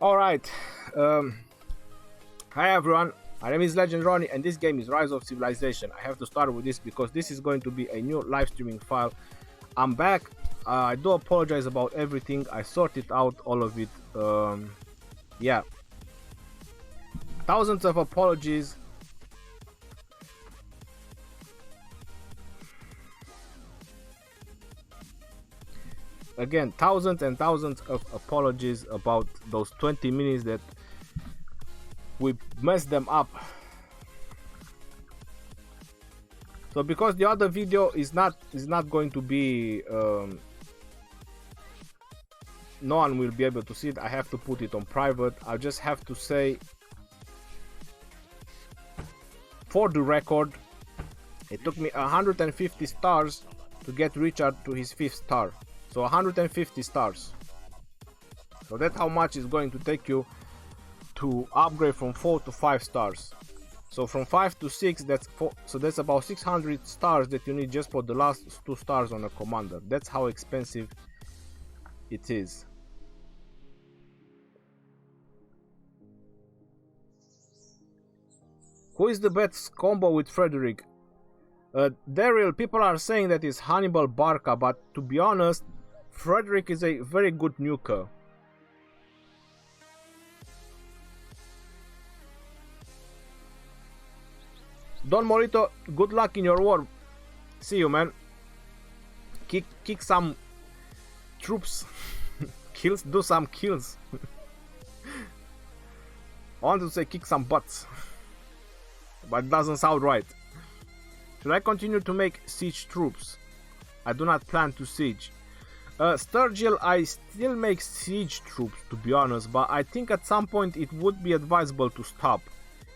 Alright, hi everyone, my name is Legend Ronnie and this game is Rise of Civilization. I have to start with this because this is going to be a new live streaming file. I'm back. I do apologize about everything. I sorted out all of it. Yeah, thousands of apologies. Again, thousands and thousands of apologies about those 20 minutes that we messed them up. So because the other video is not going to be no one will be able to see it, I have to put it on private. I just have to say, for the record, it took me 150 stars to get Richard to his 5th star. So 150 stars. So that's how much it's going to take you to upgrade from 4 to 5 stars. So from 5 to 6, that's about 600 stars that you need just for the last 2 stars on a commander. That's how expensive it is. Who is the best combo with Frederick? Daryl, people are saying that it's Hannibal Barca, but to be honest, Frederick is a very good nuker. Don Morito, good luck in your war. See you, man. Kick some troops. Kills, do some kills. I want to say kick some butts, but it doesn't sound right. Should I continue to make siege troops? I do not plan to siege. Sturgill, I still make siege troops, to be honest, but I think at some point it would be advisable to stop,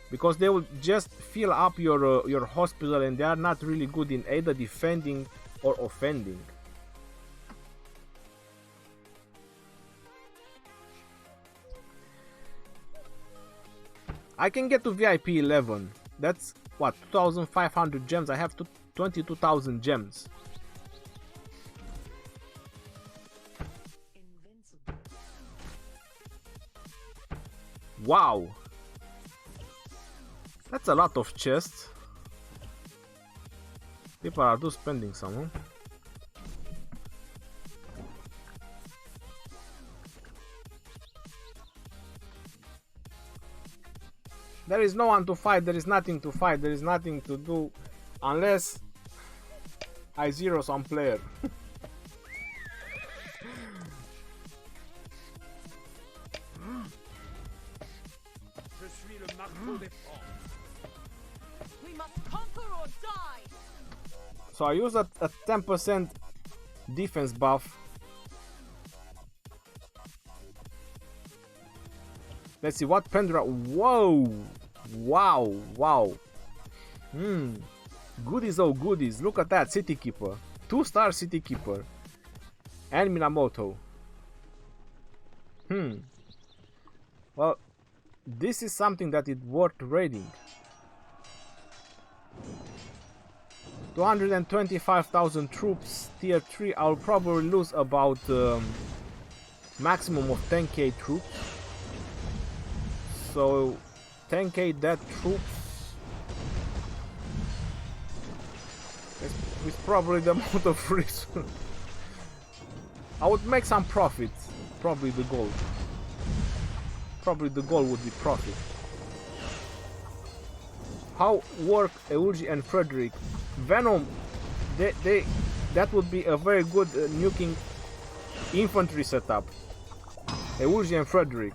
because they will just fill up your hospital and they are not really good in either defending or offending. I can get to VIP 11. That's what, 2,500 gems. I have 22,000 gems. Wow, that's a lot of chests. People are just spending some, huh? There is no one to fight, there is nothing to fight, there is nothing to do unless I zero some player. We must conquer or die. So I use a 10% defense buff. Let's see what Pendra. Whoa! Wow! Wow! Goodies, oh goodies! Look at that, City Keeper, 2-star City Keeper, and Minamoto. Well, this is something that is worth raiding. 225,000 troops, tier 3. I'll probably lose about maximum of 10k troops. So 10k dead troops is probably the amount of risk. I would make some profit. Probably the goal. Probably the goal would be profit. How work Eulogy and Frederick? Venom, that would be a very good nuking infantry setup. Eulogy and Frederick.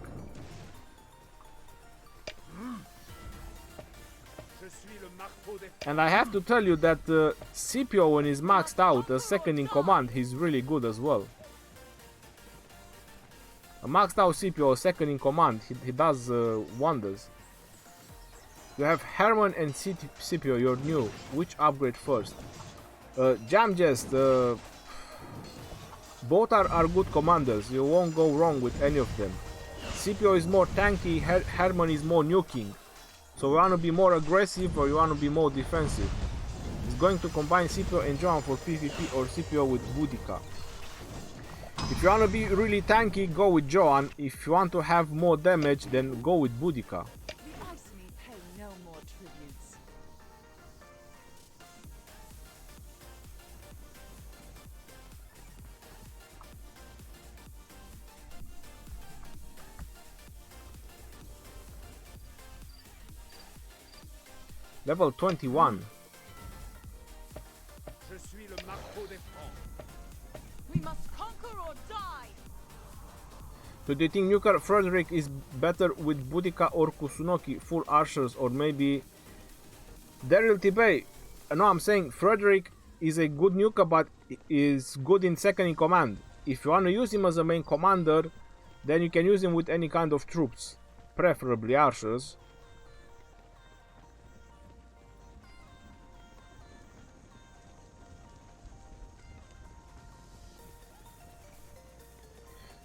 And I have to tell you that Scipio, when he's maxed out as second in command, he's really good as well. A maxed out Scipio, second in command, he does wonders. You have Herman and Scipio, you're new. Which upgrade first? Jam Jest, both are good commanders. You won't go wrong with any of them. Scipio is more tanky, Herman is more nuking. So you want to be more aggressive or you want to be more defensive. It's going to combine Scipio and John for PvP or Scipio with Boudica. If you want to be really tanky, go with Joan. If you want to have more damage, then go with Boudica. The ice me pay no more tributes. Level 21. We must conquer or die. So do you think Nuker Frederick is better with Boudica or Kusunoki, full archers, or maybe Daryl Tibey? No, I'm saying Frederick is a good nuker, but is good in second in command. If you want to use him as a main commander, then you can use him with any kind of troops, preferably archers.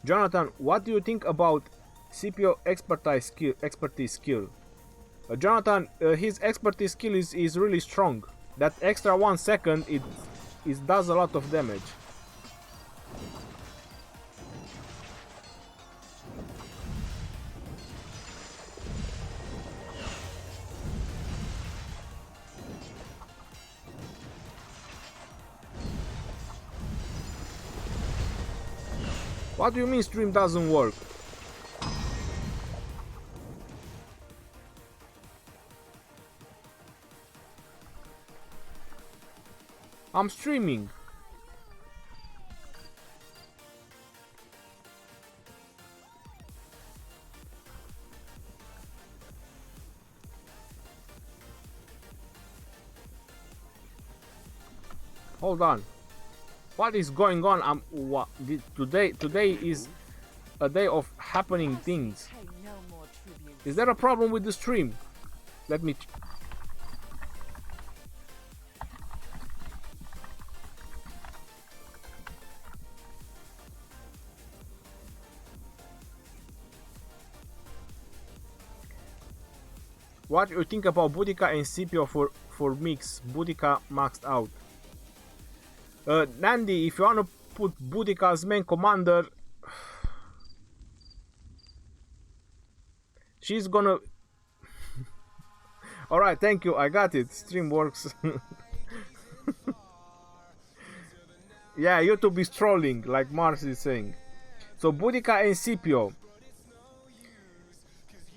Jonathan, what do you think about Scipio expertise skill? Jonathan, his expertise skill is really strong. That extra 1 second, it does a lot of damage. What do you mean stream doesn't work? I'm streaming. Hold on. What is going on? Today is a day of happening things. Pay no more tributes. Is there a problem with the stream? Let me. What do you think about Boudica and Scipio for mix? Boudica maxed out. Nandi, if you want to put Boudica as main commander, she's gonna. Alright, thank you, I got it. Stream works. Yeah, YouTube is trolling, like Mars is saying. So Boudica and Scipio.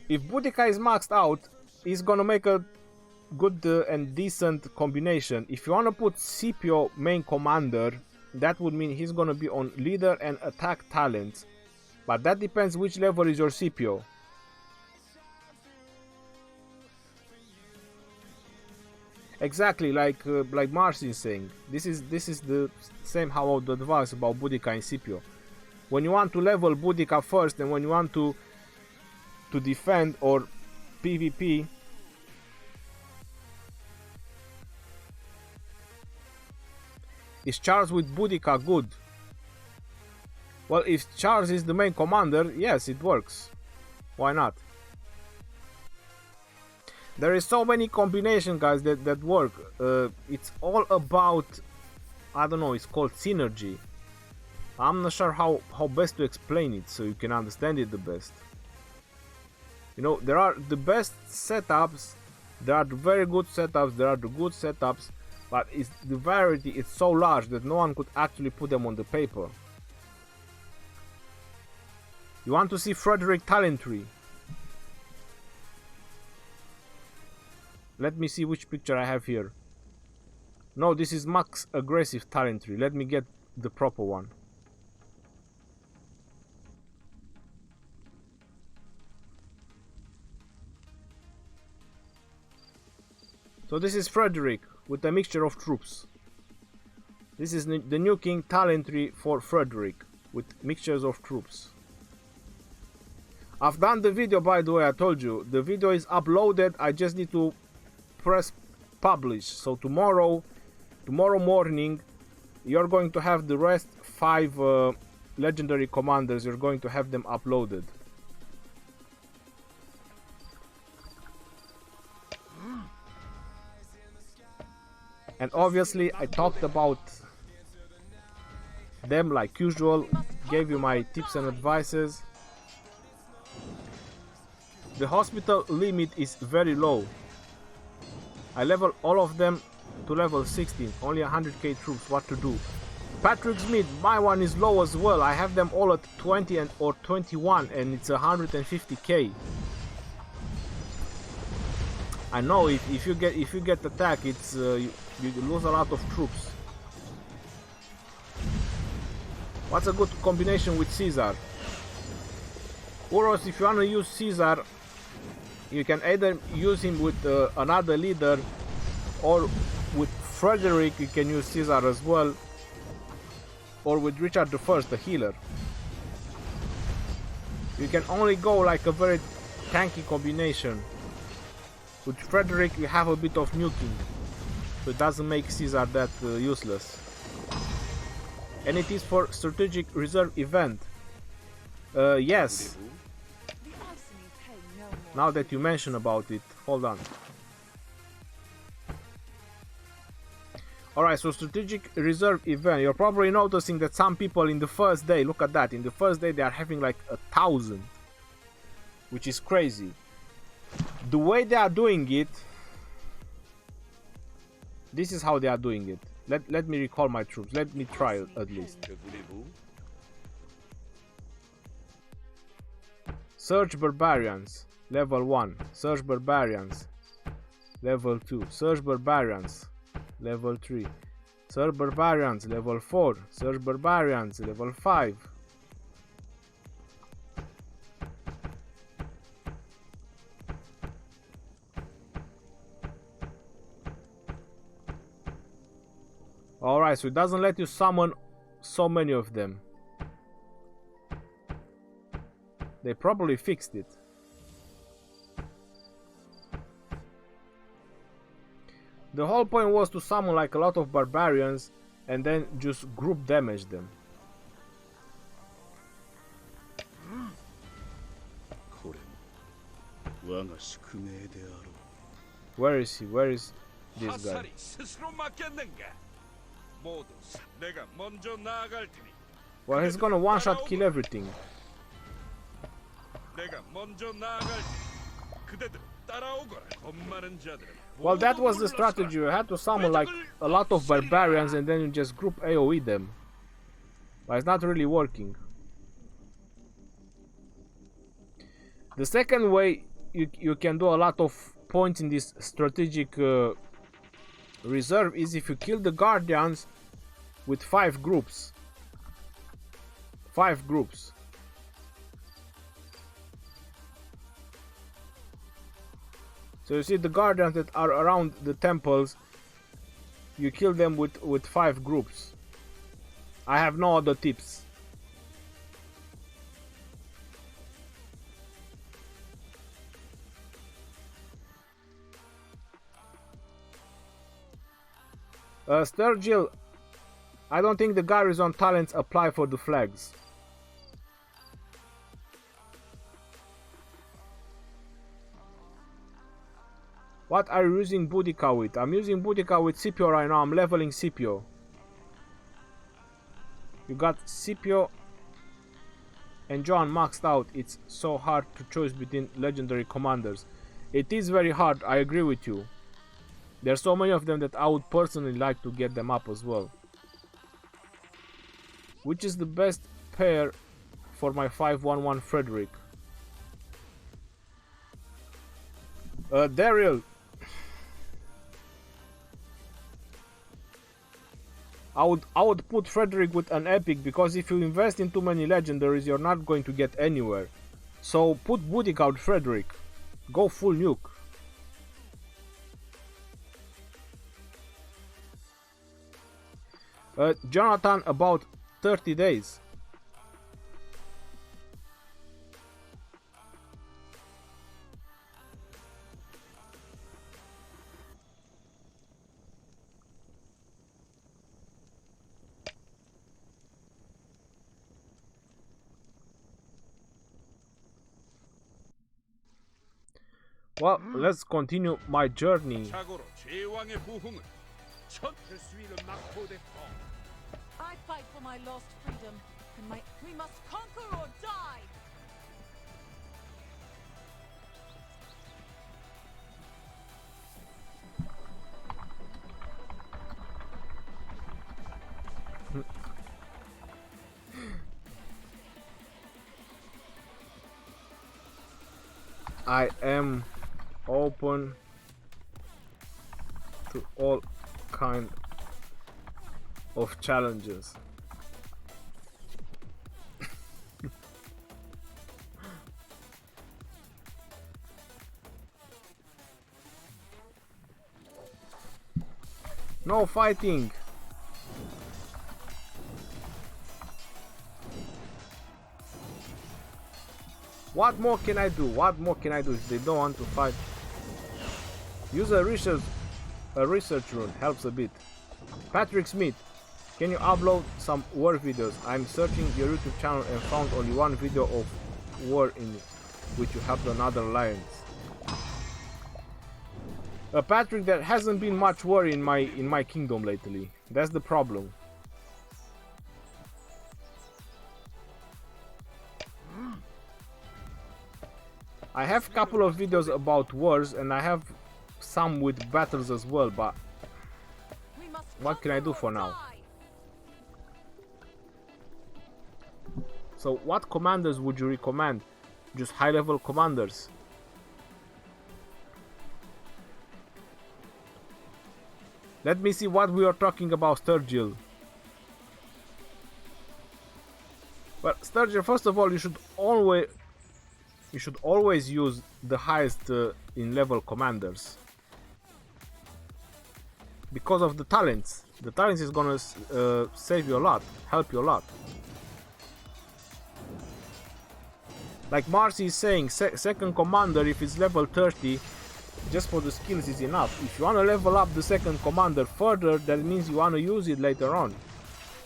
If Boudica is maxed out, he's gonna make a good and decent combination. If you want to put Scipio main commander, that would mean he's gonna be on leader and attack talents, but that depends which level is your Scipio. Exactly, like Marcin is saying, this is the same how I would advise about Boudica and Scipio. When you want to level Boudica first, and when you want to defend or PvP, is Charles with Boudica good? Well, if Charles is the main commander, yes, it works. Why not? There is so many combinations, guys, that work. It's all about, I don't know, it's called synergy. I'm not sure how best to explain it so you can understand it the best. You know, there are the best setups, there are the very good setups, there are the good setups, but the variety is so large that no one could actually put them on the paper. You want to see Frederick talent tree? Let me see which picture I have here. No, this is max aggressive talent tree. Let me get the proper one. So this is Frederick with a mixture of troops. This is the new king talent tree for Frederick with mixtures of troops. I've done the video, by the way. I told you the video is uploaded. I just need to press publish. So tomorrow morning you're going to have the rest 5 legendary commanders. You're going to have them uploaded. And obviously I talked about them like usual gave you my tips and advices. The hospital limit is very low. I level all of them to level 16, only 100k troops. What to do? Patrick Smith, my one is low as well. I have them all at 20 or 21 and it's 150k. I know if you get attacked, it's you lose a lot of troops. What's a good combination with Caesar? Uros, if you wanna use Caesar, you can either use him with another leader, or with Frederick you can use Caesar as well, or with Richard I, the healer. You can only go like a very tanky combination. With Frederick you have a bit of nuking, so it doesn't make Caesar that useless. And it is for strategic reserve event. Yes. Now that you mention about it, hold on. Alright, so strategic reserve event. You're probably noticing that some people in the first day, look at that, in the first day they are having like 1,000, which is crazy. The way they are doing it, this is how they are doing it. Let me recall my troops. Let me try at least. Search Barbarians, level 1. Search Barbarians, level 2. Search Barbarians, level 3. Search Barbarians, level 4. Search Barbarians, level 5. Alright, so it doesn't let you summon so many of them. They probably fixed it. The whole point was to summon like a lot of barbarians and then just group damage them. Where is he? Where is this guy? Well, he's gonna one-shot kill everything. Well, that was the strategy. You had to summon like a lot of barbarians and then you just group AoE them. But it's not really working. The second way you can do a lot of points in this strategic reserve is if you kill the guardians with 5 groups. 5 groups. So you see the guardians that are around the temples, you kill them with 5 groups. I have no other tips. Sturgill, I don't think the garrison talents apply for the flags. What are you using Boudica with? I'm using Boudica with Scipio right now. I'm leveling Scipio. You got Scipio and John maxed out. It's so hard to choose between legendary commanders. It is very hard, I agree with you. There's so many of them that I would personally like to get them up as well. Which is the best pair for my 511 Frederick? Daryl. I would put Frederick with an epic, because if you invest in too many legendaries you're not going to get anywhere. So put Boudica with Frederick. Go full nuke. Jonathan, about 30 days. Well, let's continue my journey. I fight for my lost freedom. We must conquer or die. I am open to all kind of challenges. No fighting. What more can I do? What more can I do if they don't want to fight? Use a research rune helps a bit. Patrick Smith, can you upload some war videos? I'm searching your YouTube channel and found only one video of war in which you helped another alliance. Patrick, there hasn't been much war in my kingdom lately. That's the problem. I have a couple of videos about wars and I have some with battles as well, but what can I do for now? So what commanders would you recommend? Just high level commanders. Let me see what we are talking about, Sturgill. Well, Sturgill, first of all, you should always use the highest in level commanders because of the talents. The talents is gonna save you a lot, help you a lot. Like Marcy is saying, second commander, if it's level 30, just for the skills is enough. If you wanna level up the second commander further, that means you wanna use it later on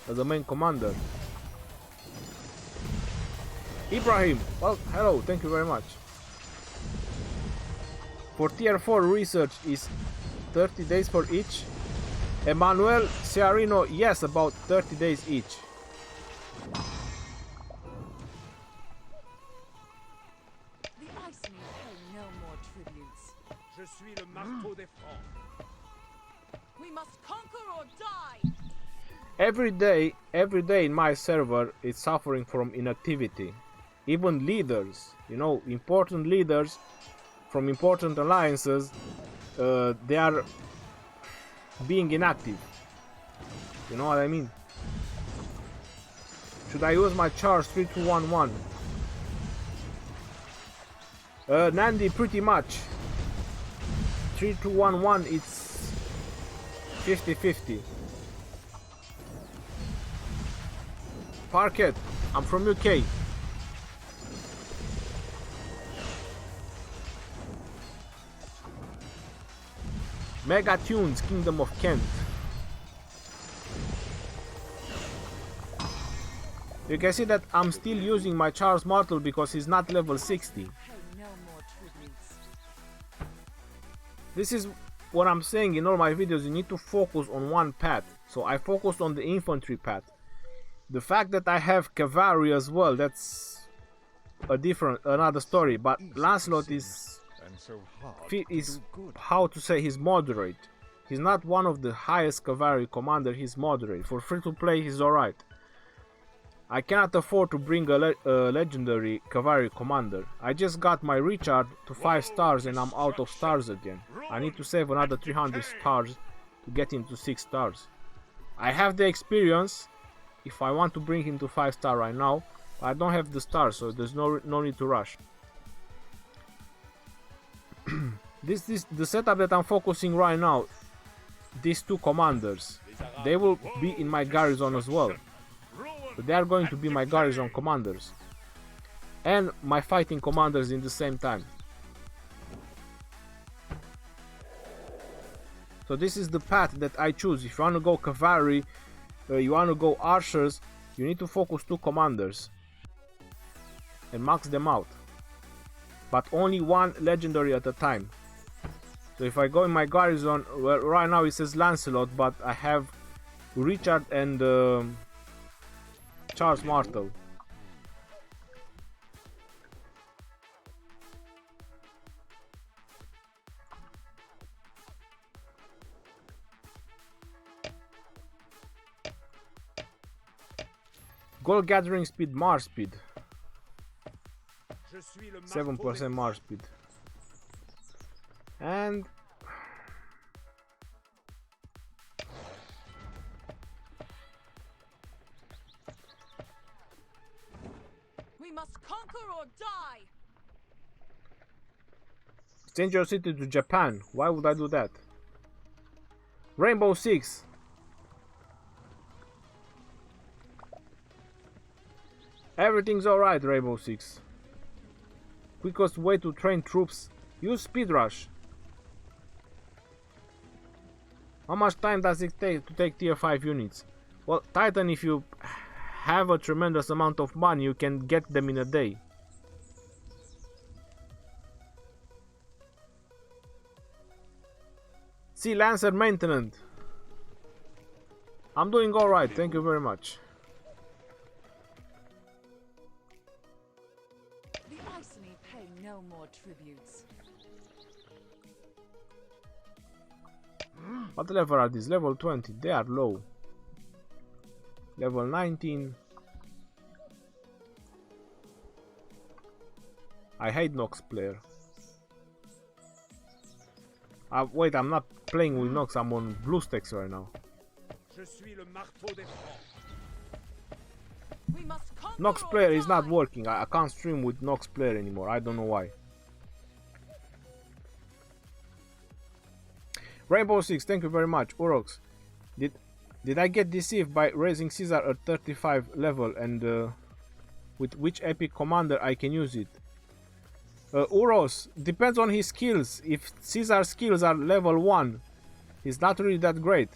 as a main commander. Ibrahim, well, hello, thank you very much. For tier 4 research is 30 days for each. Emmanuel Ciarino, yes, about 30 days each. The ice may pay no more tributes. Je suis le marteau des francs. We must conquer or die. Every day in my server is suffering from inactivity. Even leaders, you know, important leaders from important alliances, they are being inactive. You know what I mean? Should I use my charge 3211? Nandi, pretty much. 3211, it's 50-50. Parket, I'm from UK. Mega Tunes, Kingdom of Kent. You can see that I'm still using my Charles Martel because he's not level 60. Pay no more tributes. This is what I'm saying in all my videos, you need to focus on one path. So I focused on the infantry path. The fact that I have cavalry as well, that's another story. But Lancelot is how to say, he's moderate. He's not one of the highest cavalry commander, he's moderate. For free to play, he's alright. I cannot afford to bring a legendary cavalry commander. I just got my recharge to 5 stars and I'm out of stars again. I need to save another 300 stars to get him to 6 stars. I have the experience if I want to bring him to 5 star right now. I don't have the stars, so there's no need to rush. This is the setup that I'm focusing right now. These 2 commanders, they will be in my garrison as well. So they are going to be my garrison commanders and my fighting commanders in the same time. So this is the path that I choose. If you want to go cavalry, you want to go archers, you need to focus 2 commanders and max them out, but only 1 legendary at a time. So if I go in my garrison, well, right now it says Lancelot, but I have Richard and Charles Martel. Goal gathering speed, Mars speed. Je suis le 7% Mars speed. And We must conquer or die. change your city to Japan. Why would I do that? Rainbow Six. Everything's alright, Rainbow Six. Quickest way to train troops. Use speed rush. How much time does it take to take tier 5 units? Well, Titan, if you have a tremendous amount of money, you can get them in a day. Sea Lancer maintenance. I'm doing alright, thank you very much. The Iceni pay no more tributes. What level are these? Level 20, they are low. Level 19. I hate Nox player. Wait, I'm not playing with Nox, I'm on BlueStacks right now. Je suis le marteau des francs. We must conquer Nox or player is not die. working. I can't stream with Nox player anymore. I don't know why. Rainbow Six, thank you very much. Urox, did I get deceived by raising Caesar at 35 level and with which epic commander I can use it? Uros, depends on his skills. If Caesar's skills are level 1, he's not really that great.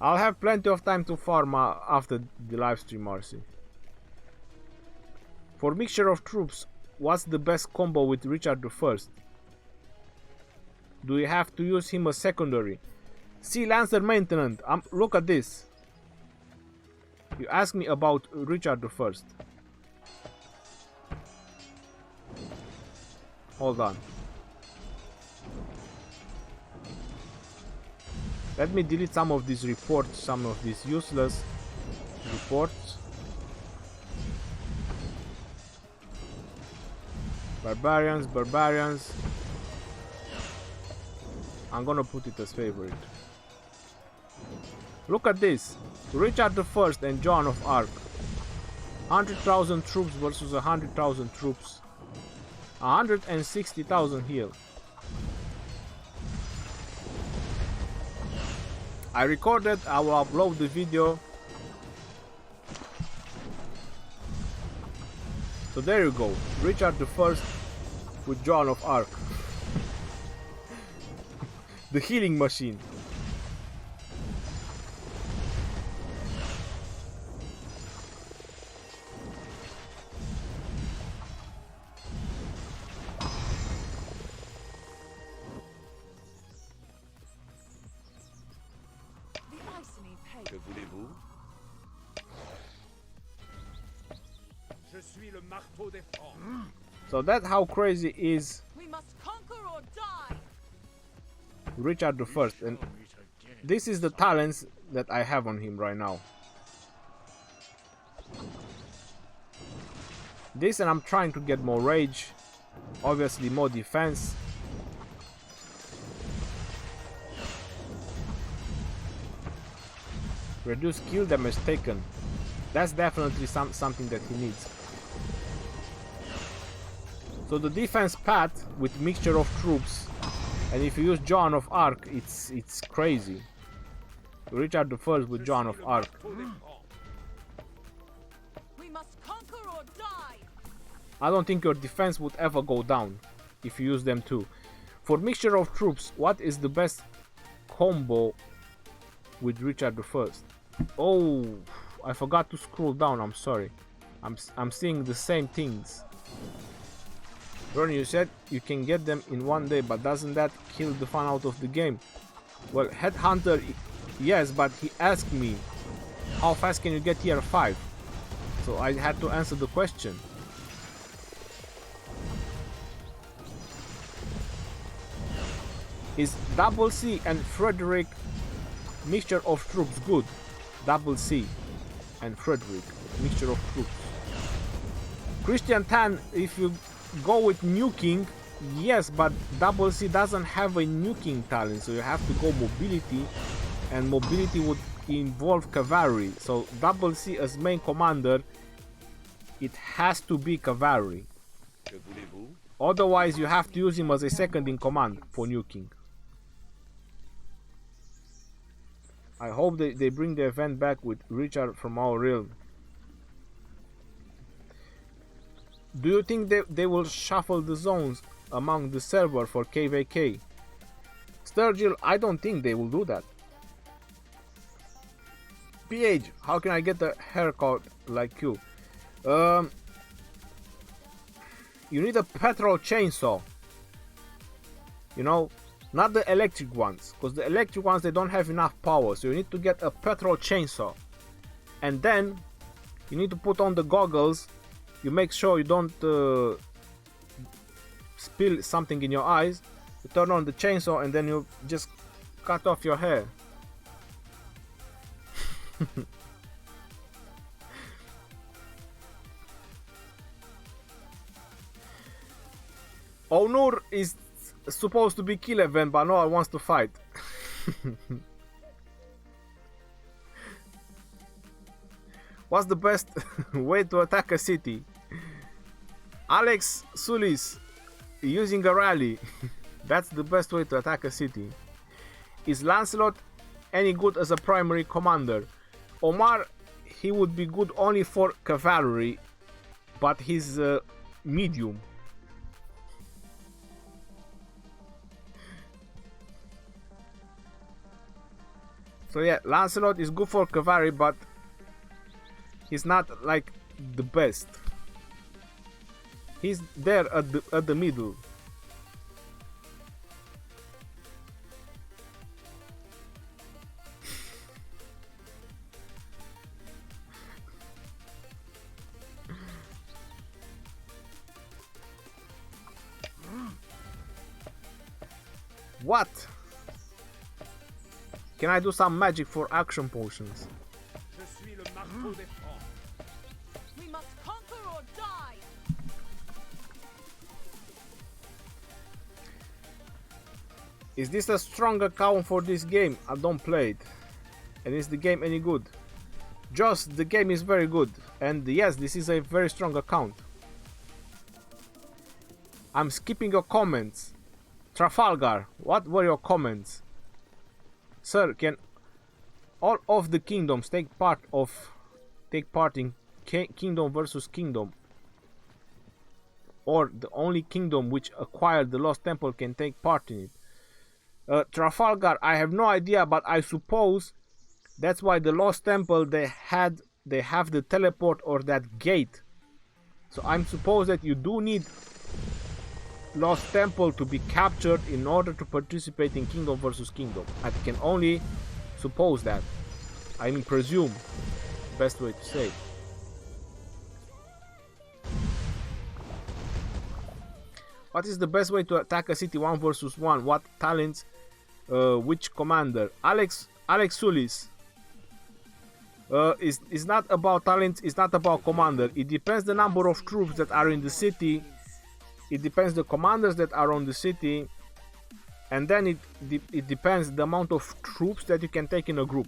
I'll have plenty of time to farm after the livestream, Marcy. For mixture of troops, what's the best combo with Richard I? Do you have to use him as secondary? Sea Lancer maintenance. Look at this. You asked me about Richard I. Hold on. Let me delete some of these reports, some of these useless reports. Barbarians. I'm gonna put it as favorite. Look at this. Richard I and Joan of Arc. 100,000 troops versus 100,000 troops. 160,000 heal. I recorded, I will upload the video. So there you go. Richard I with Joan of Arc. The healing machine. The Iceni pay. Que voulez-vous? Je suis le marteau des francs. So that's how crazy is We must conquer or die. Richard I, and this is the talents that I have on him right now. This, and I'm trying to get more rage, obviously more defense. Reduce kill damage taken. That's definitely something that he needs. So the defense path with mixture of troops, and if you use Joan of Arc, it's crazy. Richard I with Joan of Arc. We must conquer or die. I don't think your defense would ever go down if you use them too. For mixture of troops, what is the best combo with Richard I? Oh, I forgot to scroll down. I'm sorry. I'm seeing the same things. Ronnie, you said you can get them in one day, but doesn't that kill the fun out of the game? Well, Headhunter, yes, but he asked me how fast can you get tier 5? So I had to answer the question. Is Double C and Frederick mixture of troops good? Double C and Frederick mixture of troops. Christian Tan, if you go with nuking, yes, but Double C doesn't have a nuking talent, so you have to go mobility, and mobility would involve cavalry. So Double C as main commander, it has to be cavalry. Otherwise you have to use him as a second in command for nuking. I hope they bring the event back with Richard from our realm. Do you think they will shuffle the zones among the server for KVK? Sturgill, I don't think they will do that. PH, how can I get a haircut like you? You need a petrol chainsaw. You know, not the electric ones, because the electric ones, they don't have enough power, so you need to get a petrol chainsaw. And then you need to put on the goggles. You make sure you don't spill something in your eyes. You turn on the chainsaw and then you just cut off your hair. Onur is supposed to be kill event, but no one wants to fight. What's the best way to attack a city? Alex Sulis, using a rally. That's the best way to attack a city. Is Lancelot any good as a primary commander? Omar, he would be good only for cavalry, but he's medium. So yeah, Lancelot is good for cavalry, but he's not like the best. He's there at the middle. What? Can I do some magic for action potions? Je suis le marteau des Francs. We must conquer or die. Is this a strong account for this game? I don't play it. And is the game any good? Just the game is very good. And yes, this is a very strong account. I'm skipping your comments. Trafalgar, what were your comments? Sir, can all of the kingdoms take part in kingdom versus kingdom? Or the only kingdom which acquired the lost temple can take part in it? Trafalgar, I have no idea, but I suppose that's why the lost temple they have the teleport or that gate. So I'm suppose that you do need lost temple to be captured in order to participate in kingdom versus kingdom. I can only suppose that. I mean presume. Best way to say. What is the best way to attack a city 1 versus 1? What talents? Which commander? Alex Sulis. It's not about talents, it's not about commander. It depends the number of troops that are in the city. It depends the commanders that are on the city, and then it depends the amount of troops that you can take in a group.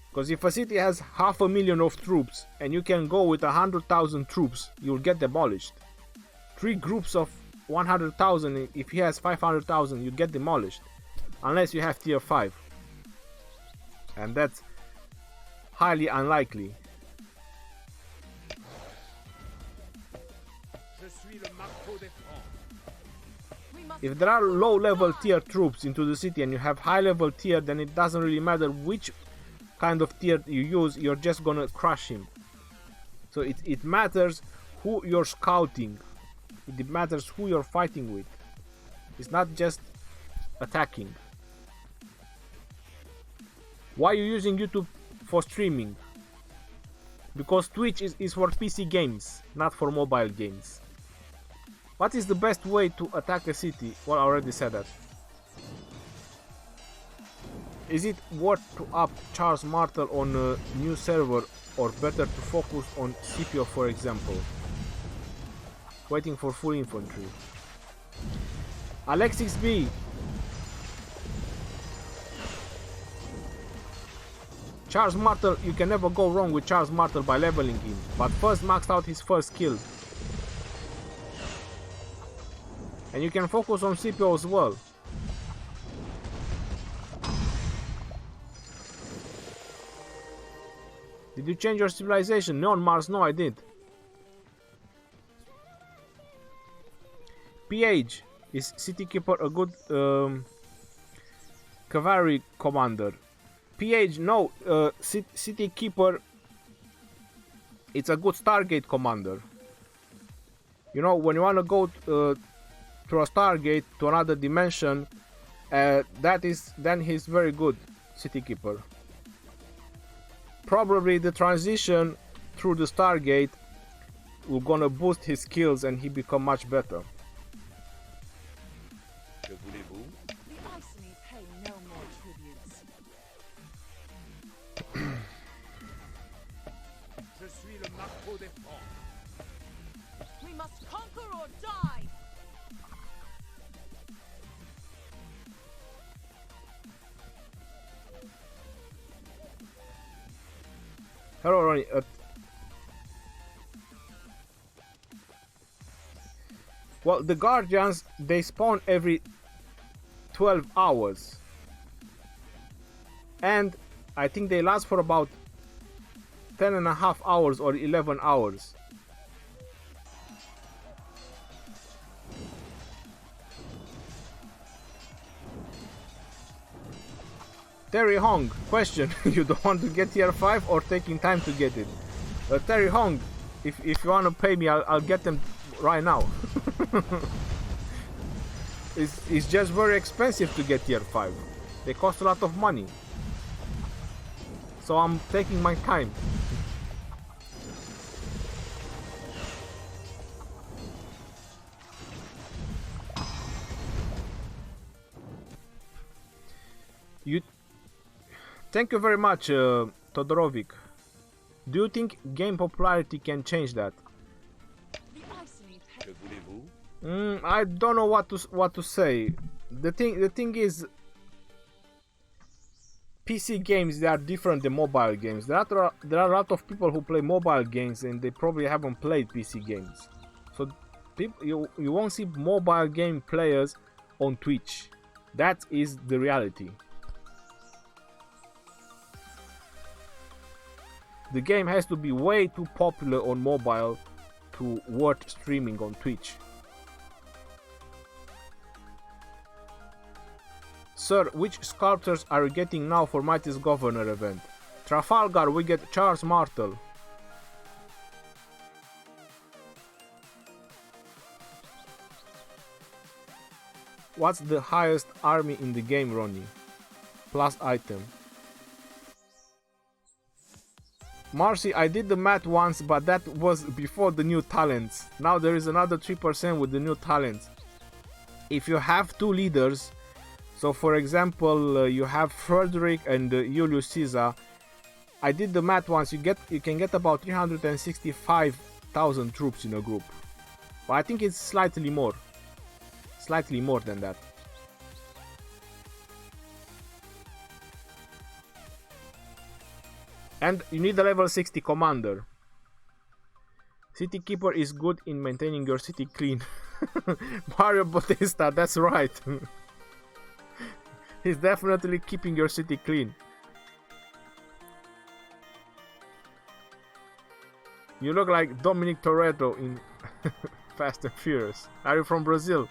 Because if a city has 500,000 of troops and you can go with 100,000 troops, you'll get demolished. 3 groups of 100,000, if he has 500,000, you get demolished, unless you have tier 5, and that's highly unlikely. If there are low level tier troops into the city and you have high level tier, then it doesn't really matter which kind of tier you use, you're just gonna crush him. So it matters who you're scouting, it matters who you're fighting with. It's not just attacking. Why are you using YouTube for streaming? Because Twitch is for PC games, not for mobile games. What is the best way to attack a city? Well, I already said that. Is it worth to up Charles Martel on a new server, or better to focus on Scipio, for example? Waiting for full infantry. Alexis B. Charles Martel, you can never go wrong with Charles Martel by leveling him, but first maxed out his first skill. And you can focus on Scipio as well. Did you change your civilization? No, on Mars, no, I did. PH, is City Keeper a good cavalry commander? PH, no, City Keeper, it's a good Stargate commander. You know, when you want to go through a Stargate to another dimension, then he's very good, City Keeper. Probably the transition through the Stargate will gonna boost his skills and he become much better. The Iceni pay no more tributes. Je suis le marteau des francs. We must conquer or die! Hello, Ronnie. Well, the Guardians, they spawn every 12 hours. And I think they last for about 10.5 hours or 11 hours. Terry Hong, question, you don't want to get tier 5 or taking time to get it? Terry Hong, if you want to pay me, I'll get them right now. It's just very expensive to get tier 5. They cost a lot of money. So I'm taking my time. Thank you very much, Todorovic. Do you think game popularity can change that? The Iceni pay. I don't know what to say. The thing is, PC games, they are different than mobile games. There are a lot of people who play mobile games and they probably haven't played PC games. So you won't see mobile game players on Twitch. That is the reality. The game has to be way too popular on mobile to worth streaming on Twitch. Sir, which sculptors are you getting now for Mightiest Governor event? Trafalgar, we get Charles Martel. What's the highest army in the game, Ronnie? Plus item. Marcy, I did the math once, but that was before the new talents. Now there is another 3% with the new talents. If you have two leaders, so for example, you have Frederick and Julius Caesar, I did the math once, you can get about 365,000 troops in a group. But I think it's slightly more than that. And you need a level 60 commander. City Keeper is good in maintaining your city clean. Mario Bautista, that's right. He's definitely keeping your city clean. You look like Dominic Toretto in Fast and Furious. Are you from Brazil?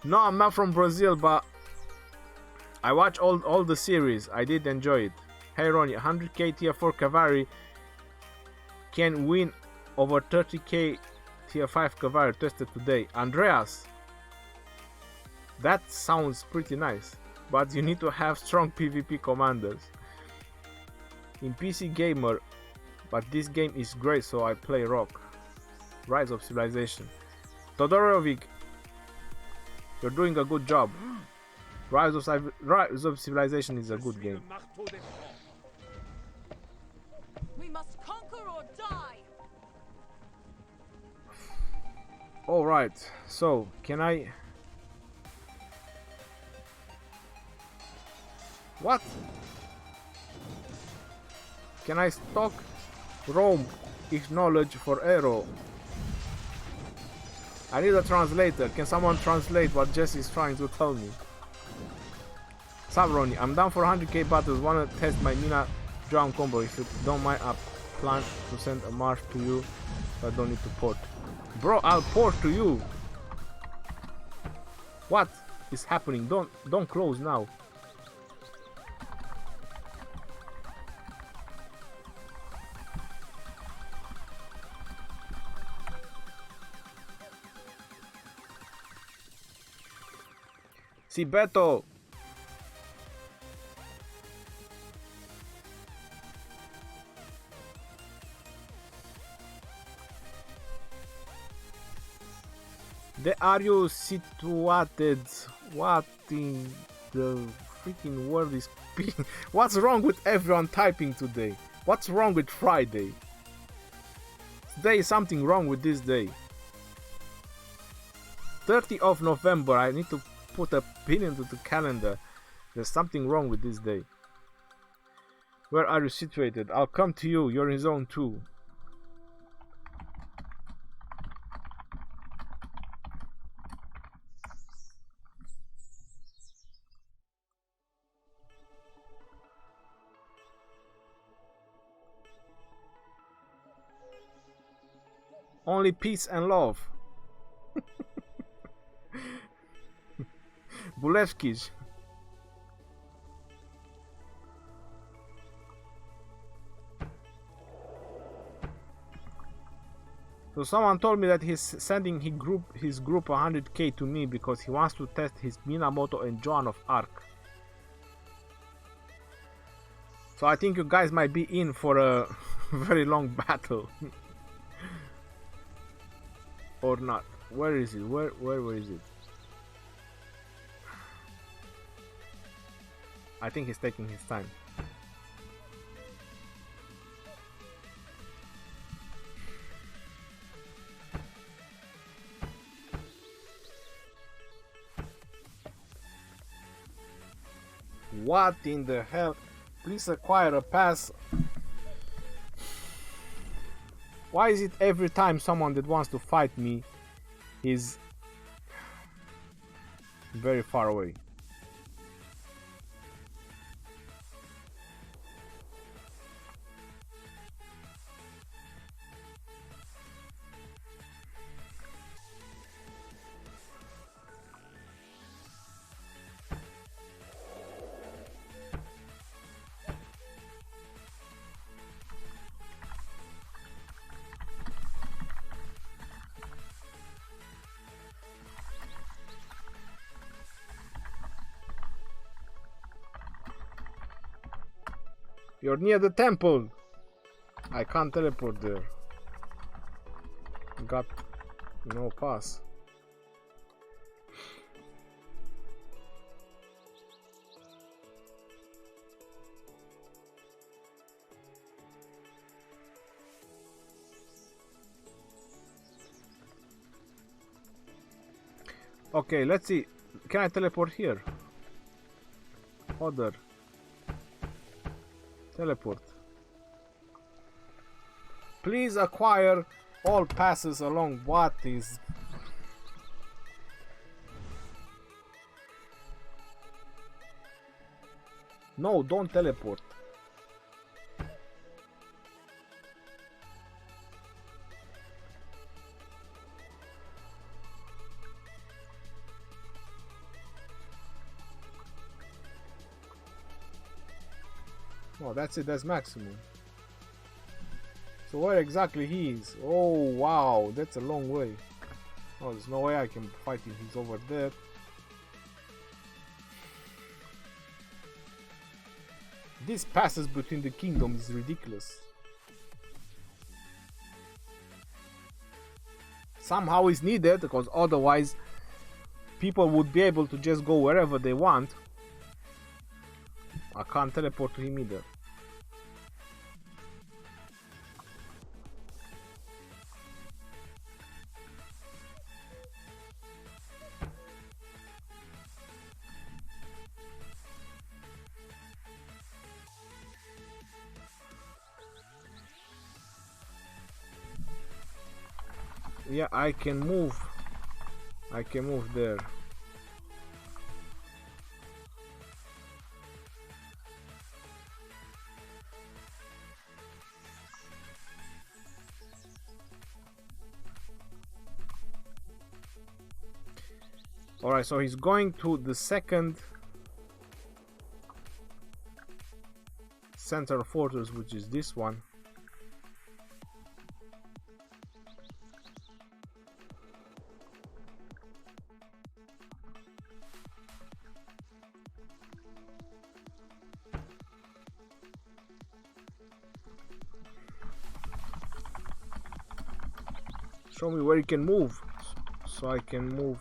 No, I'm not from Brazil, but I watch all the series. I did enjoy it. Hey Ronnie, 100k tier 4 cavalry can win over 30k tier 5 cavalry tested today. Andreas, that sounds pretty nice, but you need to have strong PvP commanders. In PC Gamer, but this game is great, so I play rock. Rise of Civilization. Todorovic, you're doing a good job. Rise of Civilization is a good game. Le marteau des francs. We must conquer or die. Alright, so can I... What? Can I stock Rome acknowledge for arrow? I need a translator. Can someone translate what Jesse is trying to tell me? Savroni, I'm down for 100k battles. Wanna test my Mina drum combo? If you don't mind, I plan to send a march to you, so I don't need to port. Bro, I'll port to you. What is happening? Don't close now. Si Beto. Where are you situated? What in the freaking world is being? What's wrong with everyone typing today? What's wrong with Friday? Today is something wrong with this day. 30th of November. I need to put a pin into the calendar. There's something wrong with this day. Where are you situated? I'll come to you. You're in zone 2. Only peace and love. Bulevskis. So someone told me that he's sending his group 100k to me because he wants to test his Minamoto and Joan of Arc. So I think you guys might be in for a very long battle. Or not. Where is it? Where is it? I think he's taking his time. What in the hell? Please acquire a pass. Why is it every time someone that wants to fight me is very far away? You're near the temple. I can't teleport there. Got no pass. Okay, let's see. Can I teleport here? Other. Teleport. Please acquire all passes along. What is... No, don't teleport. Oh, that's it, that's maximum. So where exactly he is? Oh wow, that's a long way. Oh, there's no way I can fight him, he's over there. This passes between the kingdoms is ridiculous. somehow is needed, because otherwise people would be able to just go wherever they want. I can't teleport to him either. Yeah, I can move. I can move there. Alright, so he's going to the second central fortress, which is this one. Show me where you can move, so I can move.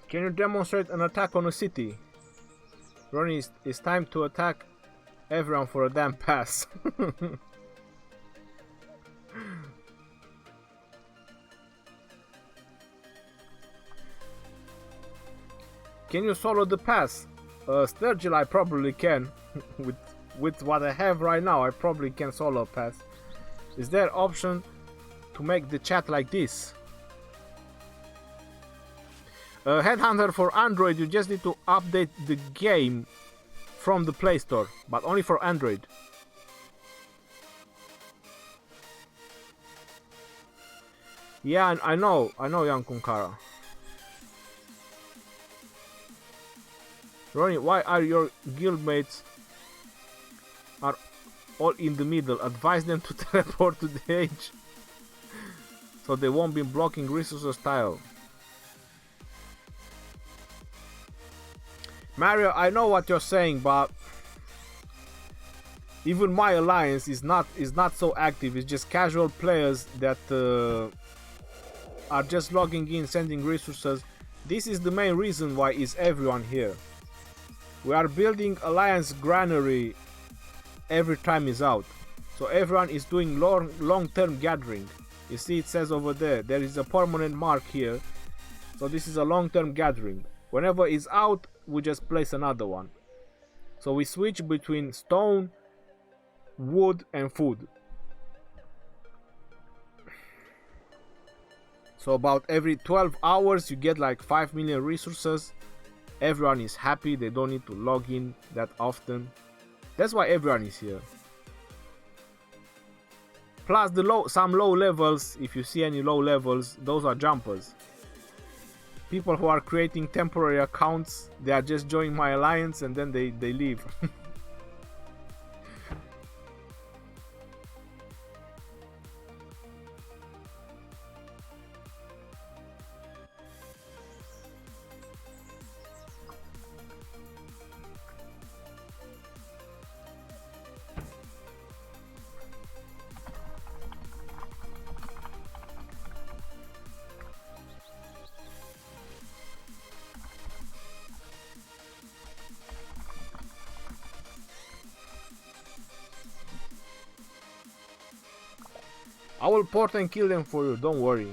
Can you demonstrate an attack on a city? Ronnie, it's time to attack everyone for a damn pass. Can you solo the pass? Sturgill, I probably can. with what I have right now, I probably can solo a pass. Is there option to make the chat like this? Headhunter for Android, you just need to update the game from the Play Store, but only for Android. Yeah, I know, Young Kunkara. Ronnie, why are your guildmates are all in the middle? Advise them to teleport to the edge, so they won't be blocking resources tile. Mario, I know what you're saying, but even my alliance is not so active. It's just casual players that are just logging in, sending resources. This is the main reason why is everyone here. We are building alliance granary every time is out, so everyone is doing long-term gathering. You see, it says over there is a permanent mark here, so this is a long-term gathering. Whenever it's out, we just place another one. So we switch between stone, wood and food. So about every 12 hours you get like 5 million resources. Everyone is happy, they don't need to log in that often. That's why everyone is here. Plus some low levels, if you see any low levels, those are jumpers. People who are creating temporary accounts, they are just joining my alliance and then they leave. I will port and kill them for you, don't worry.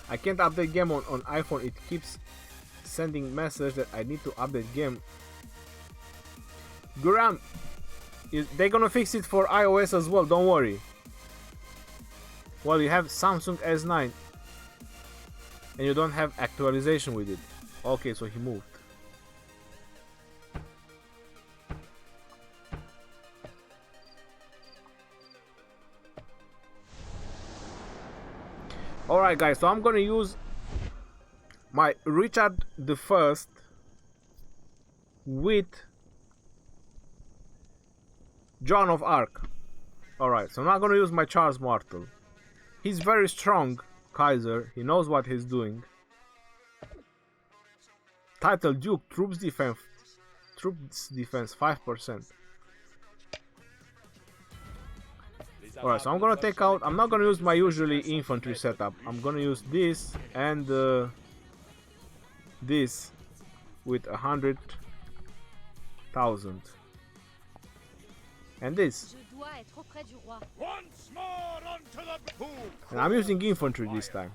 I can't update game on iPhone. It keeps sending message that I need to update game. Guram, they're gonna fix it for iOS as well, don't worry. Well, you have Samsung S9 and you don't have actualization with it. Okay, so he moved. Alright guys, so I'm gonna use my Richard the First with Joan of Arc. Alright, so I'm not gonna use my Charles Martel. He's very strong, Kaiser. He knows what he's doing. Title Duke, Troops Defense 5%. Alright, so I'm gonna take out, I'm not gonna use my usually infantry setup. I'm gonna use this and this with 100,000. And this. And I'm using infantry this time.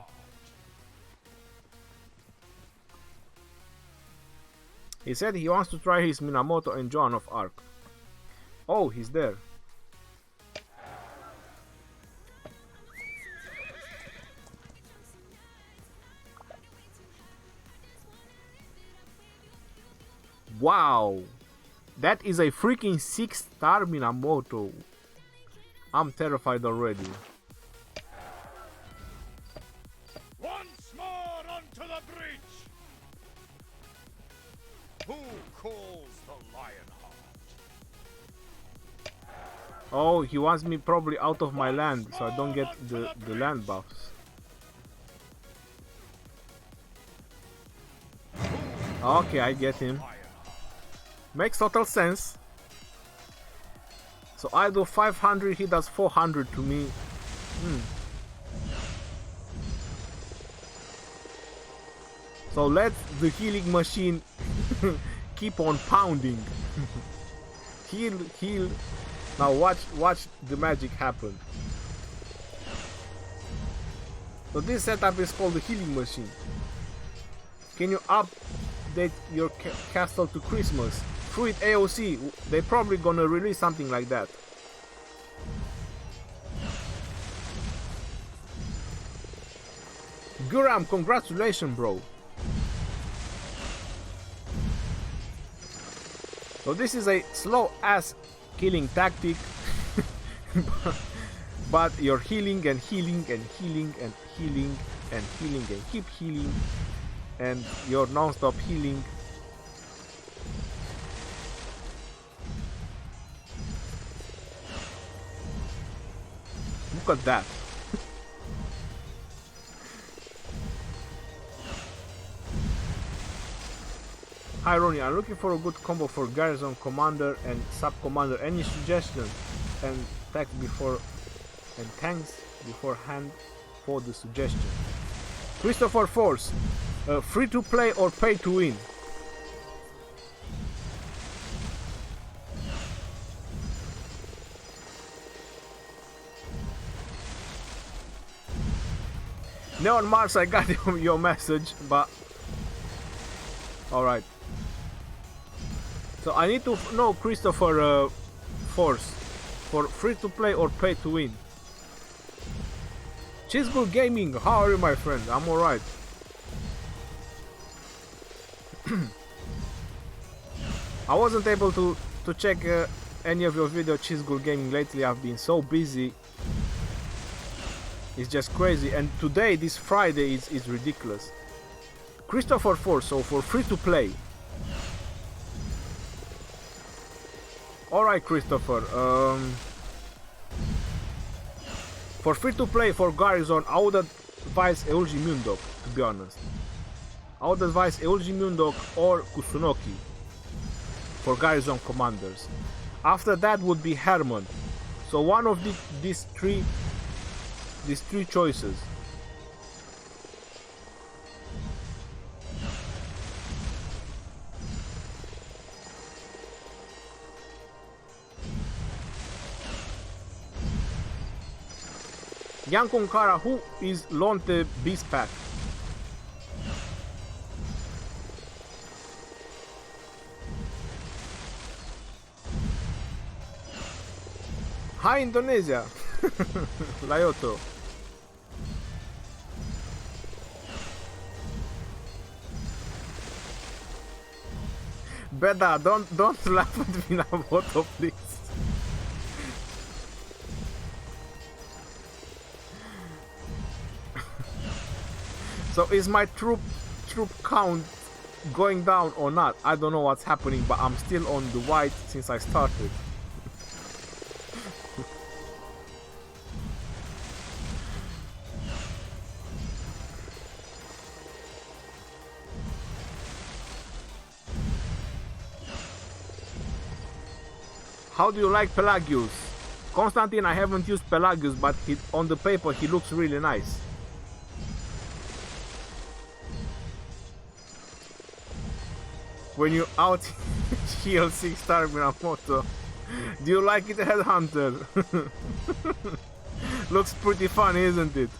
He said he wants to try his Minamoto and Joan of Arc. Oh, he's there. Wow, that is a freaking 6-star Minamoto. I'm terrified already. Once more onto the breach. Who calls the Lionheart? Oh, he wants me probably out of my land, so I don't get the land buffs. Okay, I get him. Makes total sense. So I do 500, he does 400 to me. So let the healing machine keep on pounding. Heal, heal. Now watch the magic happen. So this setup is called the healing machine. Can you update your castle to Christmas? Fruit AOC, they're probably gonna release something like that. Guram, congratulations, bro. So this is a slow ass killing tactic, but you're healing and healing and healing and healing and healing and keep healing, and you're non-stop healing. Look at that. Hi Ronnie, I'm looking for a good combo for Garrison Commander and Sub Commander. Any suggestions? And thanks beforehand for the suggestion. Christopher Force, free to play or pay to win? Neon Mars, I got your message, but alright. So I need to know Christopher Force for free to play or pay to win. Cheeseburger Gaming, how are you, my friend? I'm alright. I wasn't able to check any of your video, Cheeseburger Gaming, lately. I've been so busy. It's just crazy, and today, this Friday, is ridiculous. Christopher Force, so for free to play. Alright, Christopher. For free to play for Garrison, I would advise Eulji Mundok, to be honest. I would advise Eulji Mundok or Kusunoki for Garrison commanders. After that would be Herman. So one of these three choices. Yankonkara, who is Lonte Bispak? Hi Indonesia! Layoto. Beda, don't laugh at Minamoto, please. So is my troop count going down or not? I don't know what's happening, but I'm still on the white since I started. How do you like Pelagius? Constantine, I haven't used Pelagius, but on the paper he looks really nice. When you out heal 6-star Minamoto, do you like it, Headhunter? Looks pretty fun, isn't it?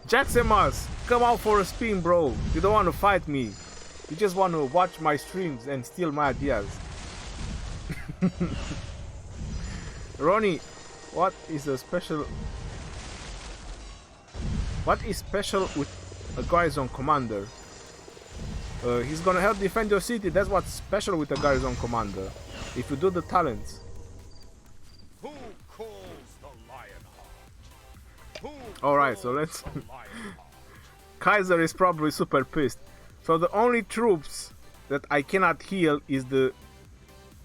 Jacksemas, come out for a spin, bro. You don't want to fight me. You just want to watch my streams and steal my ideas. Ronnie, what is special with a garrison commander? He's gonna help defend your city. That's what's special with a garrison commander. If you do the talents. Who calls the Lionheart? Alright, so let's... Kaiser is probably super pissed. So the only troops that I cannot heal is the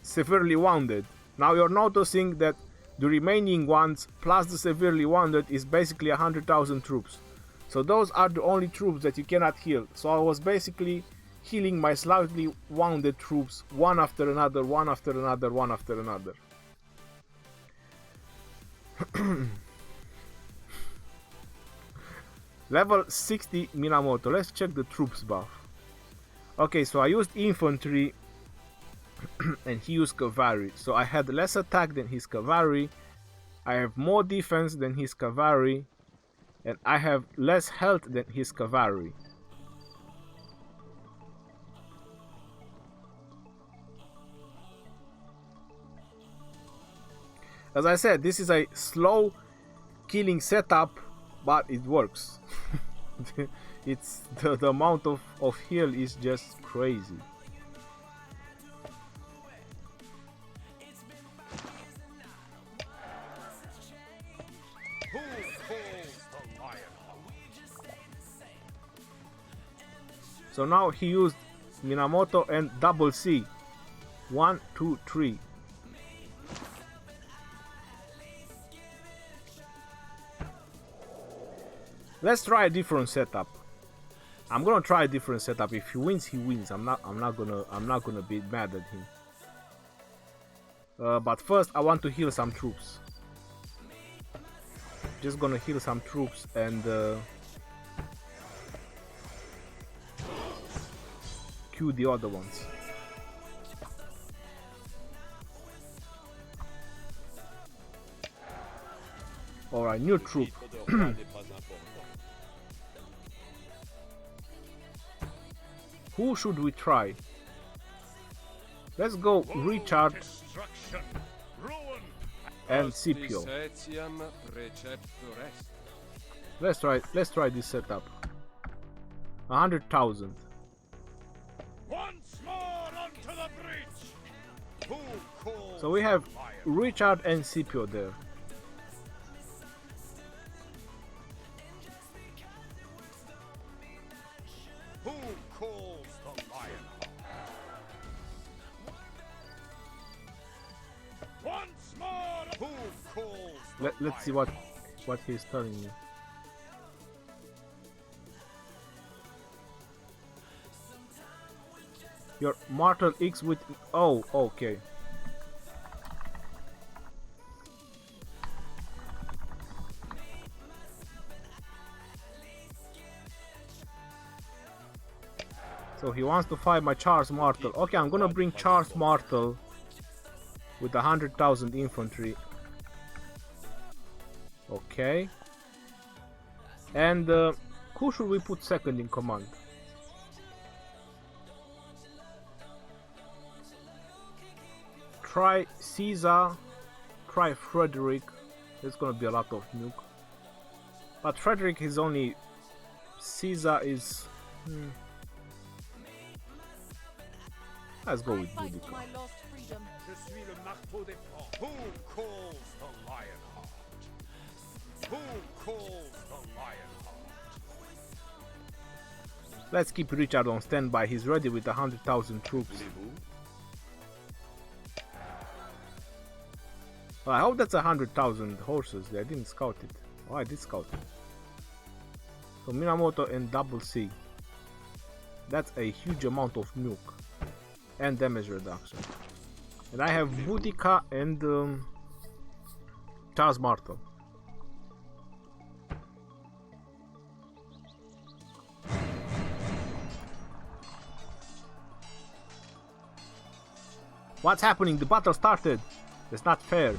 severely wounded. Now you're noticing that the remaining ones plus the severely wounded is basically 100,000 troops. So those are the only troops that you cannot heal. So I was basically healing my slightly wounded troops one after another, one after another, one after another. Level 60 Minamoto. Let's check the troops buff. Okay, so I used infantry and he used cavalry. So I had less attack than his cavalry. I have more defense than his cavalry. And I have less health than his cavalry. As I said, this is a slow killing setup, but it works. It's the amount of heal is just crazy. Who calls the Lionheart? So now he used Minamoto and double C. 1, 2, 3. Let's try a different setup. I'm gonna try a different setup. If he wins, he wins. I'm not gonna be mad at him. But first, I want to heal some troops. Just gonna heal some troops and queue the other ones. Alright, new troop. Who should we try? Let's go Richard and Scipio. Let's try this setup. 100,000. Once more onto the bridge. Who calls So we have the Lionheart? Richard and Scipio there. Who calls the Lionheart? Once more. Who calls the Let's see what he's telling me. Your Mortal X with... Oh, okay. So he wants to fight my Charles Martel. Okay, I'm gonna bring Charles Martel with 100,000 infantry. Okay. And who should we put second in command? Try Caesar, try Frederick. There's gonna be a lot of nuke. But Frederick is only... Caesar is... Let's go with Fight for Boudica. my lost freedom. Je suis le marteau des francs. Who calls the Lionheart? Who calls the Lionheart? Let's keep Richard on standby. He's ready with 100,000 troops. Well, I hope that's 100,000 horses. I didn't scout it. Oh, I did scout it. So Minamoto and Double C. That's a huge amount of nuke and damage reduction. And I have Boudica and Charles Martel. What's happening? The battle started. That's not fair.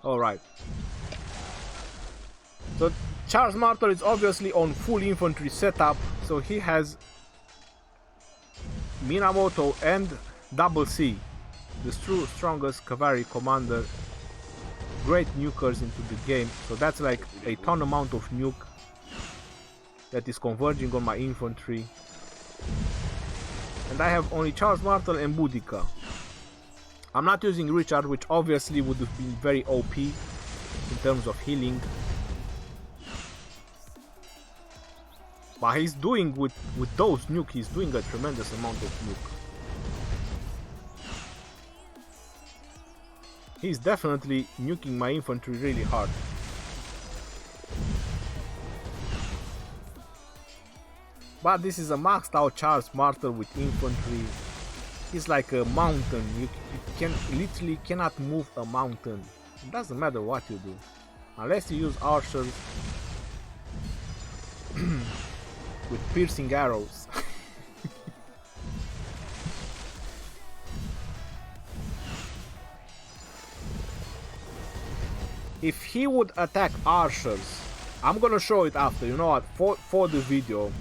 Alright. So Charles Martel is obviously on full infantry setup, so he has Minamoto and Double C, the strongest cavalry commander, great nukers into the game. So that's like a ton amount of nuke that is converging on my infantry. And I have only Charles Martel and Boudica. I'm not using Richard, which obviously would have been very OP in terms of healing. But he's doing with those nuke, he's doing a tremendous amount of nuke. He's definitely nuking my infantry really hard. But this is a maxed out Charles Martel with infantry. He's like a mountain. You literally cannot move a mountain. It doesn't matter what you do, unless you use archers with piercing arrows. If he would attack archers, I'm gonna show it after. You know what? For the video,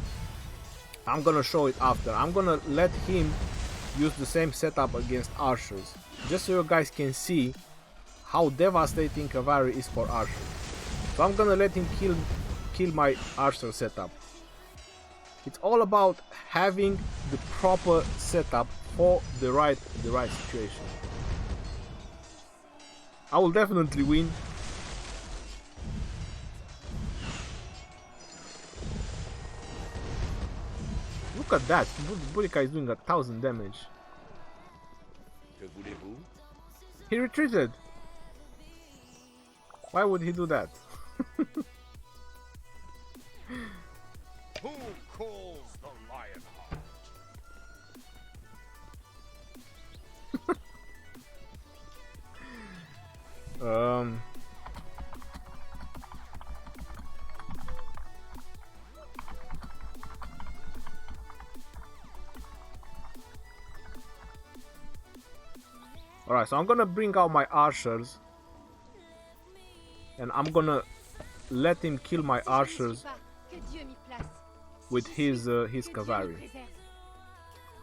I'm gonna show it after. I'm gonna let him use the same setup against archers, just so you guys can see how devastating cavalry is for archers. So I'm gonna let him kill my archer setup. It's all about having the proper setup for the right situation. I will definitely win. Look at that, Boudica is doing 1,000 damage. Que voulez-vous? He retreated. Why would he do that? Who calls the Lionheart? Alright, so I'm gonna bring out my archers and I'm gonna let him kill my archers with his cavalry.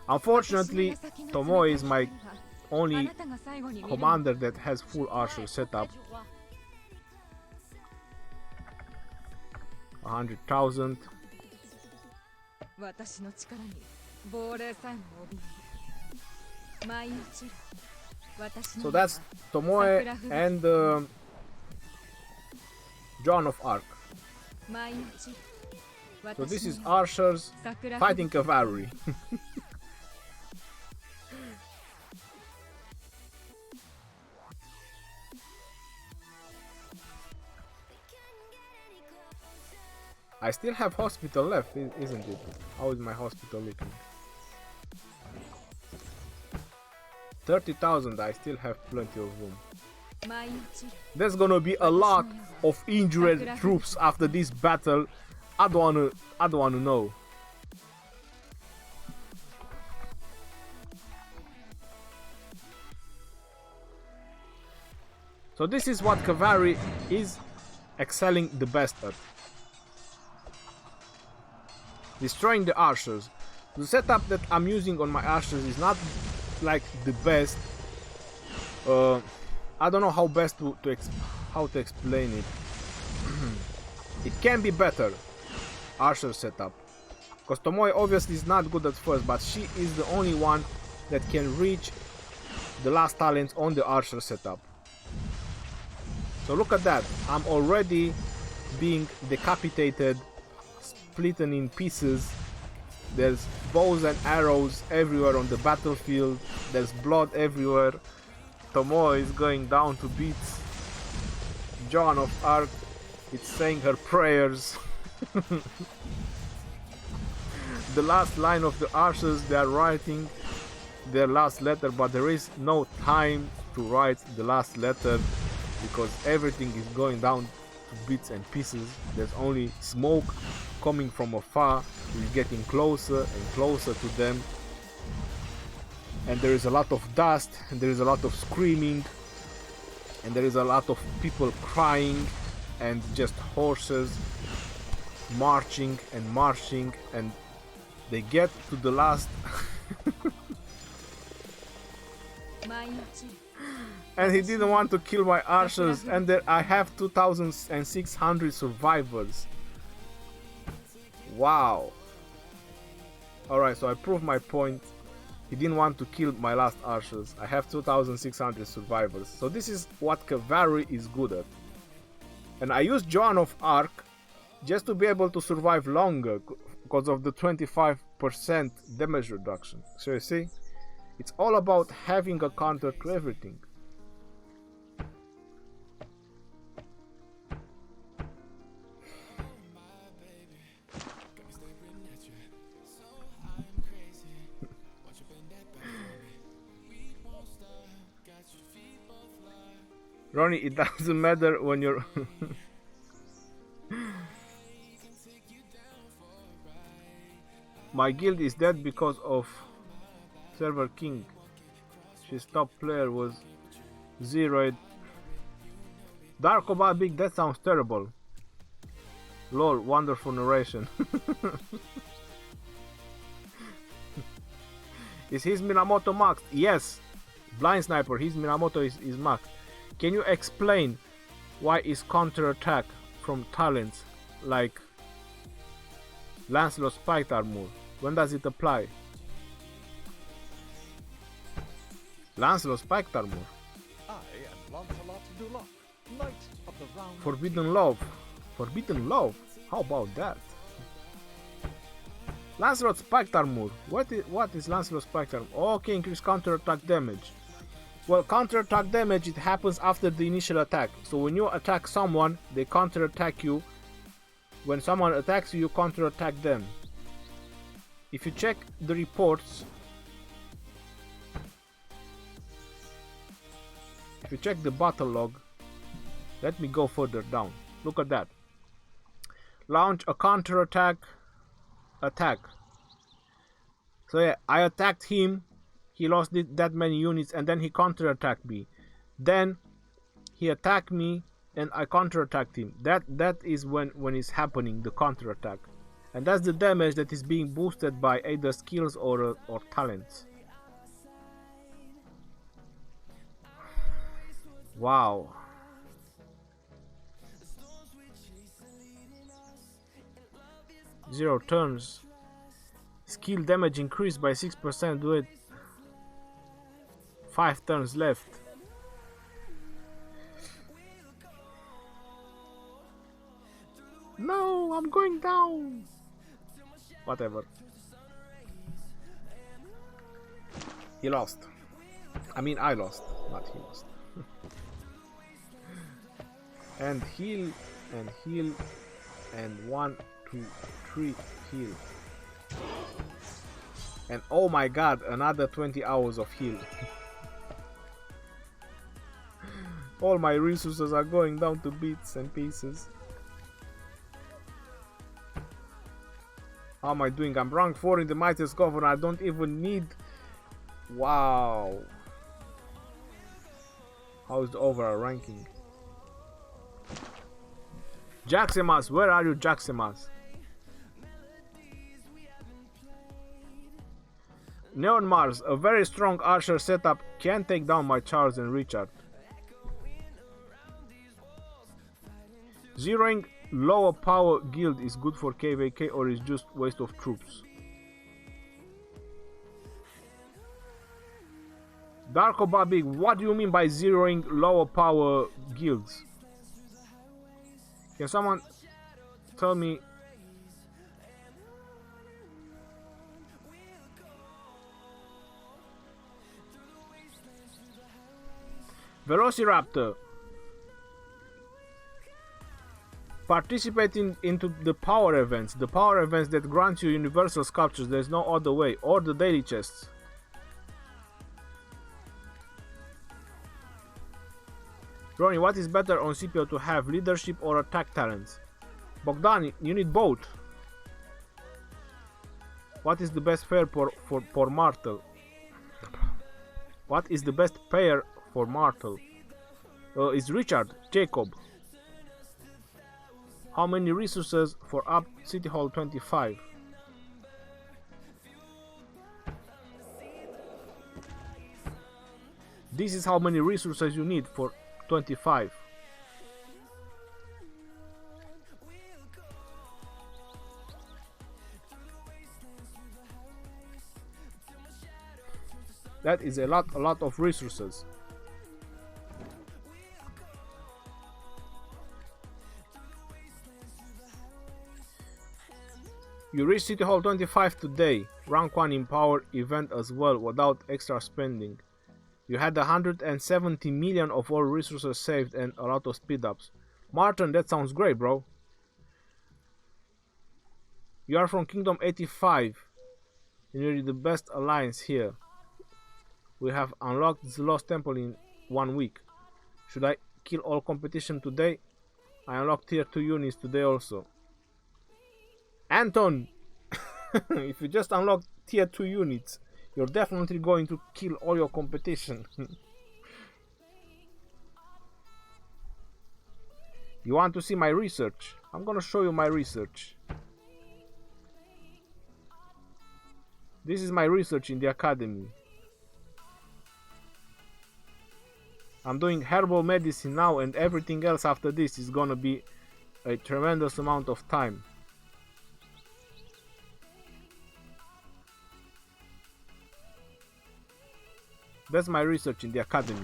Unfortunately, Tomoe is my only commander that has full archer setup. 100,000. So that's Tomoe and Joan of Arc. So this is archers fighting cavalry. I still have hospital left, isn't it? How is my hospital looking? 30,000, I still have plenty of room. There's gonna be a lot of injured troops after this battle. I don't wanna know. So this is what cavalry is excelling the best at. Destroying the archers. The setup that I'm using on my archers is not like the best. I don't know how best how to explain it. It can be better, archer setup. Because Tomoe obviously is not good at first, but she is the only one that can reach the last talents on the archer setup. So look at that, I'm already being decapitated, splitting in pieces. There's bows and arrows everywhere on the battlefield. There's blood everywhere. Tomoe is going down to bits. Joan of Arc is saying her prayers. The last line of the archers, they are writing their last letter, but there is no time to write the last letter because everything is going down to bits and pieces. There's only smoke coming from afar. We're getting closer and closer to them, and there is a lot of dust, and there is a lot of screaming, and there is a lot of people crying, and just horses marching and marching, and they get to the last and he didn't want to kill my archers, and there I have 2,600 survivors. Wow. Alright, so I proved my point. He didn't want to kill my last archers. I have 2,600 survivors. So this is what cavalry is good at. And I used Joan of Arc just to be able to survive longer because of the 25% damage reduction. So you see, it's all about having a counter to everything. Ronnie, it doesn't matter when you're My guild is dead because of server king. His top player was zeroed. Dark Oba Big, that sounds terrible. Lol, wonderful narration. Is his Minamoto maxed? Yes. Blind Sniper, his Minamoto is maxed. Can you explain why is counter-attack from talents like Lancelot Spiked Armor? When does it apply? Lancelot Spiked Armor. I am Lancelot du Lac, Knight of the Round Forbidden Love. Forbidden Love? How about that? Lancelot Spiked Armor. What is Lancelot Spiked Armor? Okay, increase counter-attack damage. Well, counter-attack damage, it happens after the initial attack. So when you attack someone, they counter-attack you. When someone attacks you, you counter-attack them. If you check the reports, if you check the battle log, let me go further down. Look at that. Launch a counter-attack. Attack. So yeah, I attacked him. He lost that many units, and then he counter-attacked me. Then he attacked me, and I counter-attacked him. That is when it's happening, the counter-attack. And that's the damage that is being boosted by either skills or talents. Wow. Zero turns. Skill damage increased by 6% with 5 turns left. No, I'm going down. Whatever. He lost. I mean, I lost, not he lost. And heal, and heal, and 1, 2, 3, heal. And oh my god, another 20 hours of heal. All my resources are going down to bits and pieces. How am I doing? I'm rank 4 in the Mightiest Governor. I don't even need... Wow. How is the overall ranking? Jaximas, where are you, Jaximas? Neon Mars, a very strong archer setup can take down my Charles and Richard. Zeroing lower power guild is good for KVK or is just waste of troops. Darko Babig, what do you mean by zeroing lower power guilds? Can someone tell me? Velociraptor, participating into the power events that grant you universal sculptures. There's no other way, or the daily chests. Ronnie, what is better on CPO to have, leadership or attack talents? Bogdan, you need both. What is the best pair for Martel? What is the best pair for Martel? Is Richard, Jacob. How many resources for up City Hall 25? This is how many resources you need for 25. That is a lot of resources. You reach City Hall 25 today, rank 1 in power event as well, without extra spending. You had 170 million of all resources saved and a lot of speed ups. Martin, that sounds great, bro. You are from Kingdom 85. You're the best alliance here. We have unlocked the Lost Temple in 1 week. Should I kill all competition today? I unlocked tier 2 units today also. Anton! If you just unlock tier 2 units, you're definitely going to kill all your competition. You want to see my research? I'm gonna show you my research. This is my research in the academy. I'm doing herbal medicine now, and everything else after this is gonna be a tremendous amount of time. That's my research in the academy.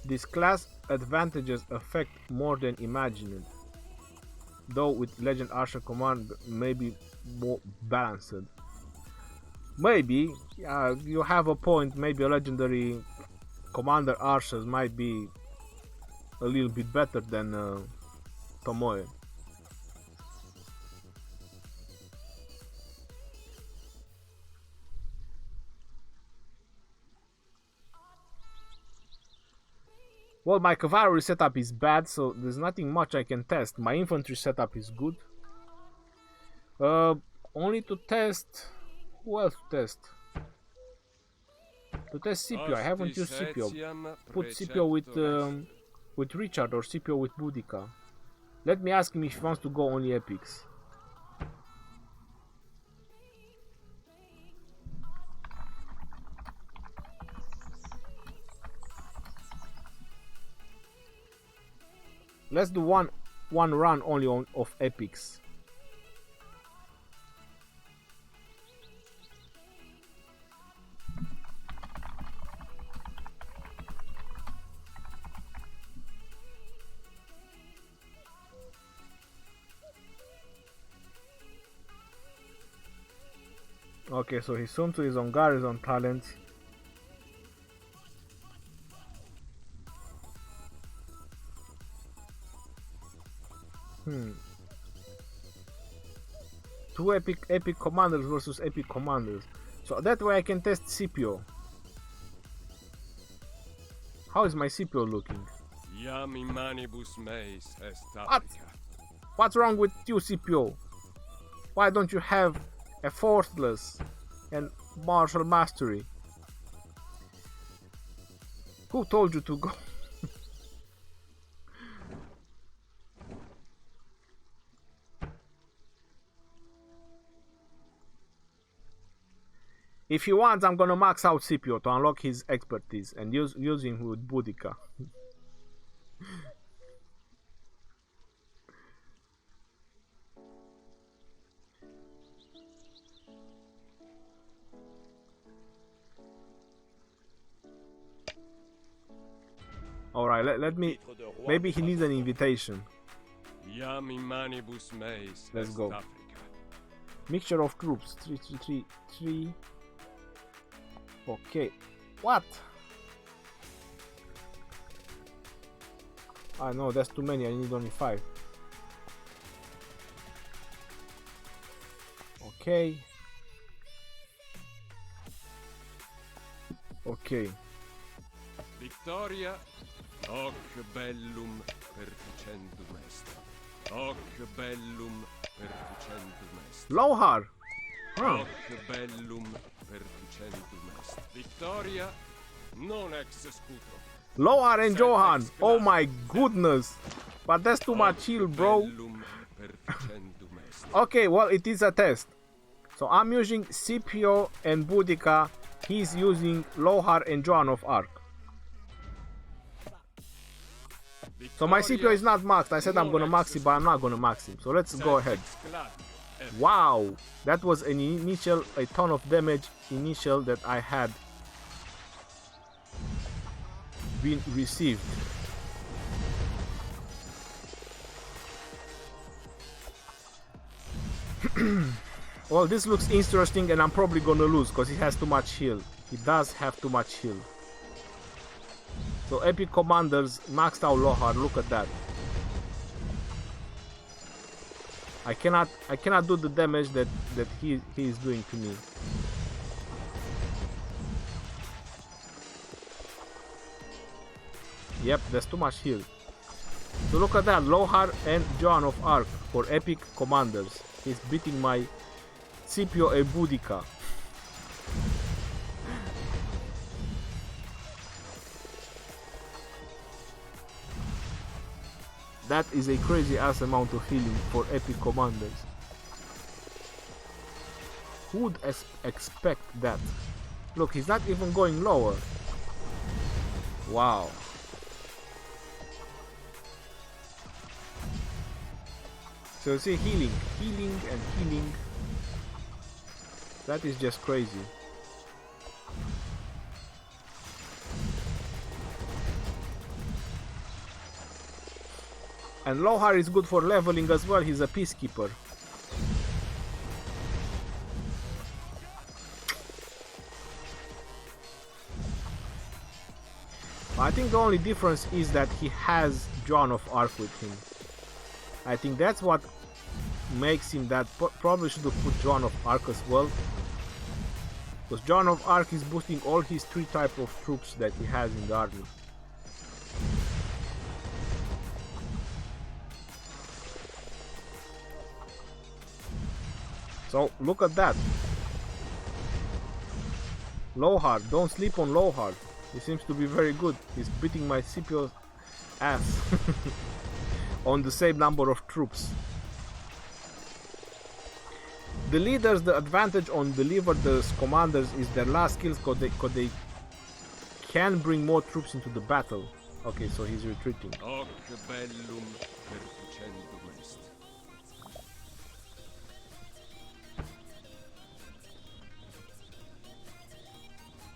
These class advantages affect more than imagined, though with Legend Archer command maybe more balanced. Maybe, yeah, you have a point. Maybe a legendary commander archers might be a little bit better than Tomoe. Well, my cavalry setup is bad, so there's nothing much I can test. My infantry setup is good. Only to test... Who else to test? To test Scipio. I haven't used Scipio. Put Scipio with Richard or Scipio with Boudica. Let me ask him if he wants to go only epics. Let's do one run only of epics. Okay, so his Sun Tzu is on Garrison talent. Two epic commanders versus epic commanders. So that way I can test Scipio. How is my Scipio looking? Yami manibus meis est What? applica. What's wrong with you, CPO? Why don't you have a forceless and martial mastery? Who told you to go? If he wants, I'm gonna max out Scipio to unlock his expertise and use him with Boudica. Alright, let me... Maybe he needs an invitation. Let's go. Mixture of troops. 3. Okay. What? Ah no, that's too many. I need only 5. Okay. Okay. Victoria, hoc bellum perficendum est. Hoc bellum perficendum est. Lohar! Huh. Hoc bellum perficendum est. Victoria, non ex scuto. Lohar and Johan! Oh my goodness! But that's too much heal, bro. Okay, well, it is a test. So I'm using Scipio and Boudica. He's using Lohar and Joan of Arc. So my Scipio is not maxed. I said I'm gonna max it, but I'm not gonna max him. So let's go ahead. Wow, that was an initial, a ton of damage initial that I had been received. Well, this looks interesting, and I'm probably gonna lose because he has too much heal. He does have too much heal. So epic commanders maxed out Lohar. Look at that. I cannot do the damage that he is doing to me. Yep, that's too much heal. So look at that, Lohar and Joan of Arc for epic commanders. He's beating my Scipio e Boudica. That is a crazy ass amount of healing for epic commanders. Who would expect that? Look, he's not even going lower. Wow. So you see, healing and healing. That is just crazy. And Lohar is good for leveling as well. He's a peacekeeper. I think the only difference is that he has Joan of Arc with him. I think that's what makes him that. Probably should have put Joan of Arc as well, because Joan of Arc is boosting all his 3 type of troops that he has in the army. So look at that. Lohar, don't sleep on Lohar. He seems to be very good. He's beating my Scipio's ass on the same number of troops. The leaders, the advantage on the leaders commanders is their last kills, because they can bring more troops into the battle. Okay, so he's retreating.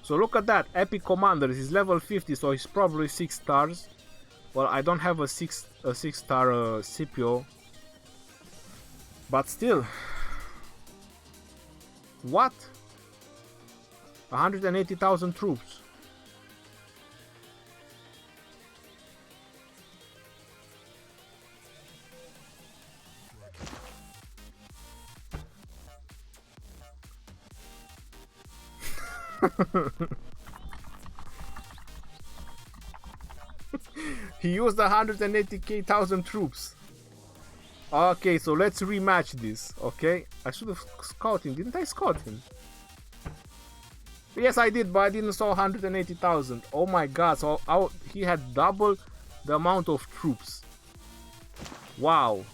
So look at that, epic commander. He's level 50, so he's probably 6 stars. Well, I don't have a 6-star Scipio, but still. What? 180,000 troops. He used 180,000 troops. Okay, so let's rematch this, okay? I should have scouted him. Didn't I scout him? Yes, I did, but I didn't saw 180,000. Oh my god, so he had double the amount of troops. Wow.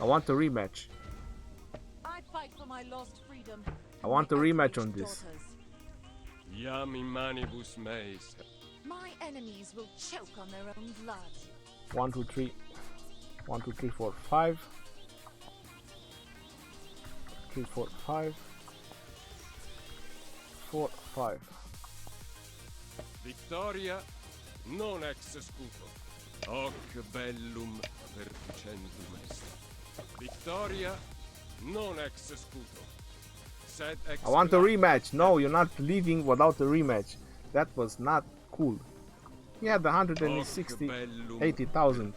I want a rematch. I fight for my lost freedom. I want a rematch on this. Yami manibus meis. My enemies will choke on their own blood. 1, 2, 3. 1, 2, 3, 4, 5. 3, 4, 5. 4, 5. Victoria non ex scudo. Hoc bellum perducendum est. Victoria non ex scudo. Sed ex I want a rematch. No, you're not leaving without a rematch. That was not cool. He had 160, 80,000.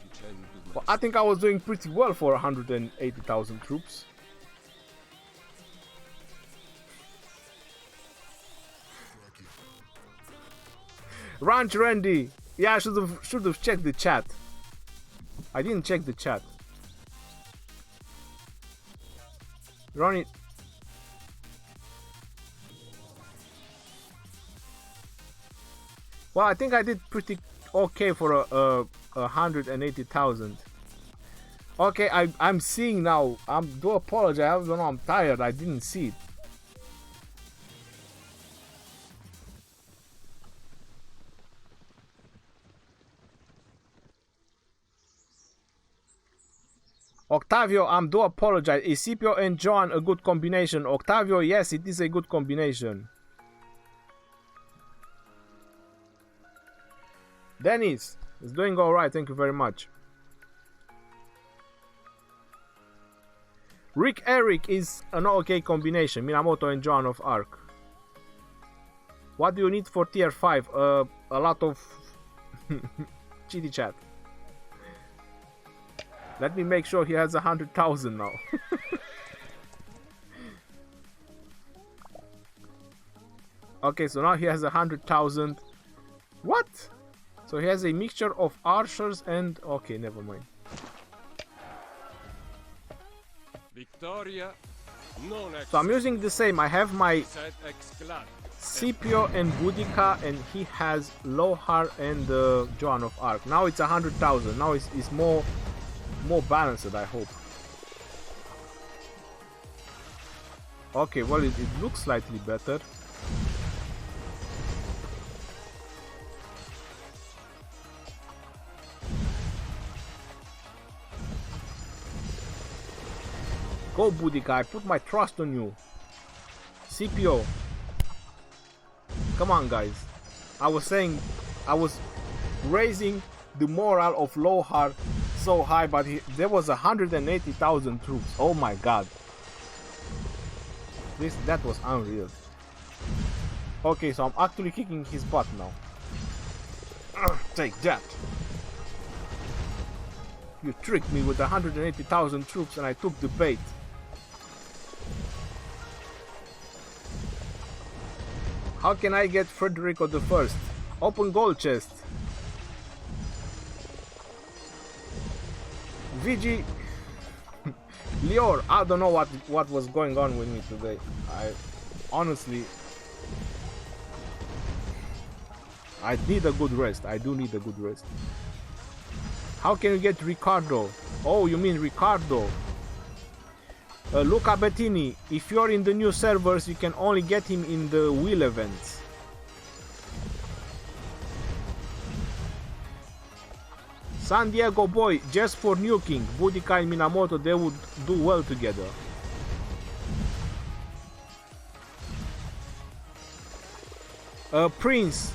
Well, I think I was doing pretty well for 180,000 troops. Ranch Randy. Yeah, I should have checked the chat. I didn't check the chat. Ronnie. Well, I think I did pretty okay for a 180,000. Okay, I'm seeing now. I do apologize. I don't know. I'm tired. I didn't see it. Octavio, do apologize. Is Scipio and John a good combination? Octavio, yes, it is a good combination. Dennis is doing alright, thank you very much. Rick Eric is an okay combination. Minamoto and John of Arc. What do you need for tier 5? A lot of chitty chat. Let me make sure he has 100,000 now. Okay, so now he has 100,000. What? So he has a mixture of archers and... Okay, never mind. Victoria non ex. So I'm using the same. I have my Scipio and Boudica, and he has Lohar and Joan of Arc. Now it's 100,000. Now it's more balanced, I hope. Okay, well, it looks slightly better. Go, Boudica, I put my trust on you. Scipio. Come on, guys. I was raising the morale of Lohar so high, but there was 180,000 troops. Oh my god. That was unreal. Okay, so I'm actually kicking his butt now. Take that. You tricked me with 180,000 troops and I took the bait. How can I get Federico the First? Open gold chest. VG Lior, I don't know what was going on with me today. I honestly need a good rest. I do need a good rest. How can you get Ricardo? Oh, you mean Ricardo. Luca Bettini, if you're in the new servers, you can only get him in the wheel events. San Diego boy, just for nuking, Boudica and Minamoto, they would do well together. Prince,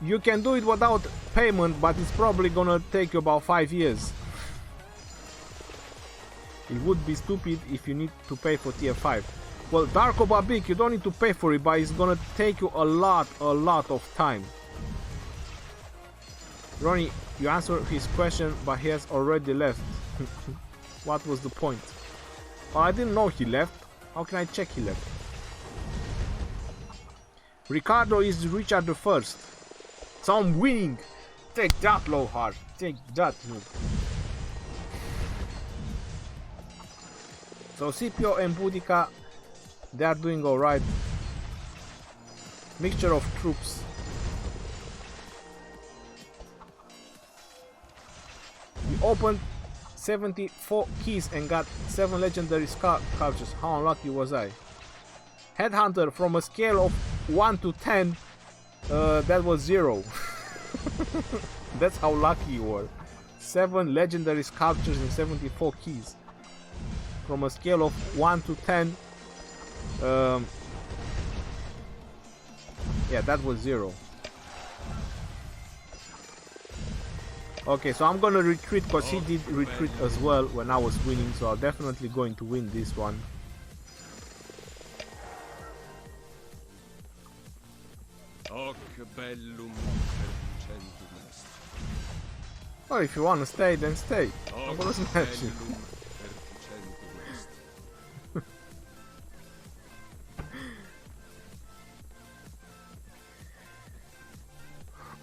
you can do it without payment, but it's probably gonna take you about 5 years. It would be stupid if you need to pay for tier 5. Well, Darko Babik, you don't need to pay for it, but it's gonna take you a lot of time. Ronnie, you answered his question, but he has already left. What was the point? Oh, I didn't know he left. How can I check he left? Ricardo is Richard the First. So I'm winning. Take that, Lohar. Take that, noob. So Scipio and Boudica, they are doing alright. Mixture of troops. We opened 74 keys and got 7 legendary sculptures. How unlucky was I? Headhunter, from a scale of 1 to 10, that was 0. That's how lucky you were. 7 legendary sculptures and 74 keys. From a scale of 1 to 10, yeah, that was 0. Okay, so I'm gonna retreat because he did retreat as well when I was winning, so I'm definitely going to win this one. Oh, if you wanna stay, then stay. I'm gonna smash you.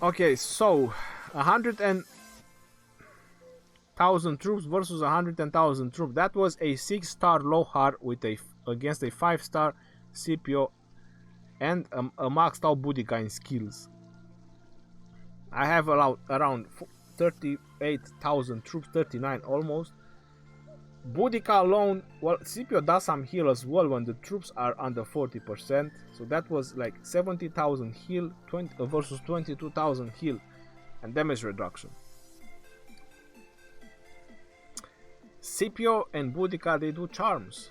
Okay, so 100,000 troops versus 100,000 troops. That was a 6-star Lohar with against a 5-star Scipio and a maxed out Boudica in skills. I have around 38,000 troops, 39 almost. Boudica alone, well, Scipio does some heal as well when the troops are under 40%. So that was like 70,000 heal versus 22,000 heal and damage reduction. Scipio and Boudica, they do charms.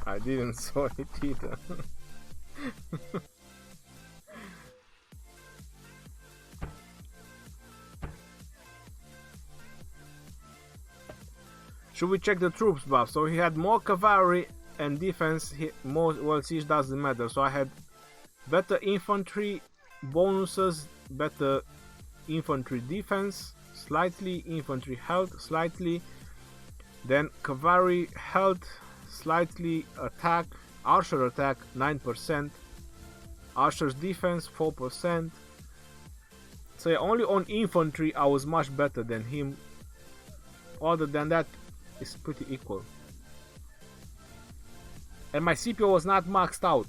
I didn't saw it either. Should we check the troops buff? So he had more cavalry and defense. Well, siege doesn't matter. So I had better infantry bonuses, better infantry defense, slightly infantry health, slightly, then cavalry health, slightly attack, archer attack 9%, archer's defense 4%. So yeah, only on infantry I was much better than him. Other than that, it's pretty equal. And my Scipio was not maxed out.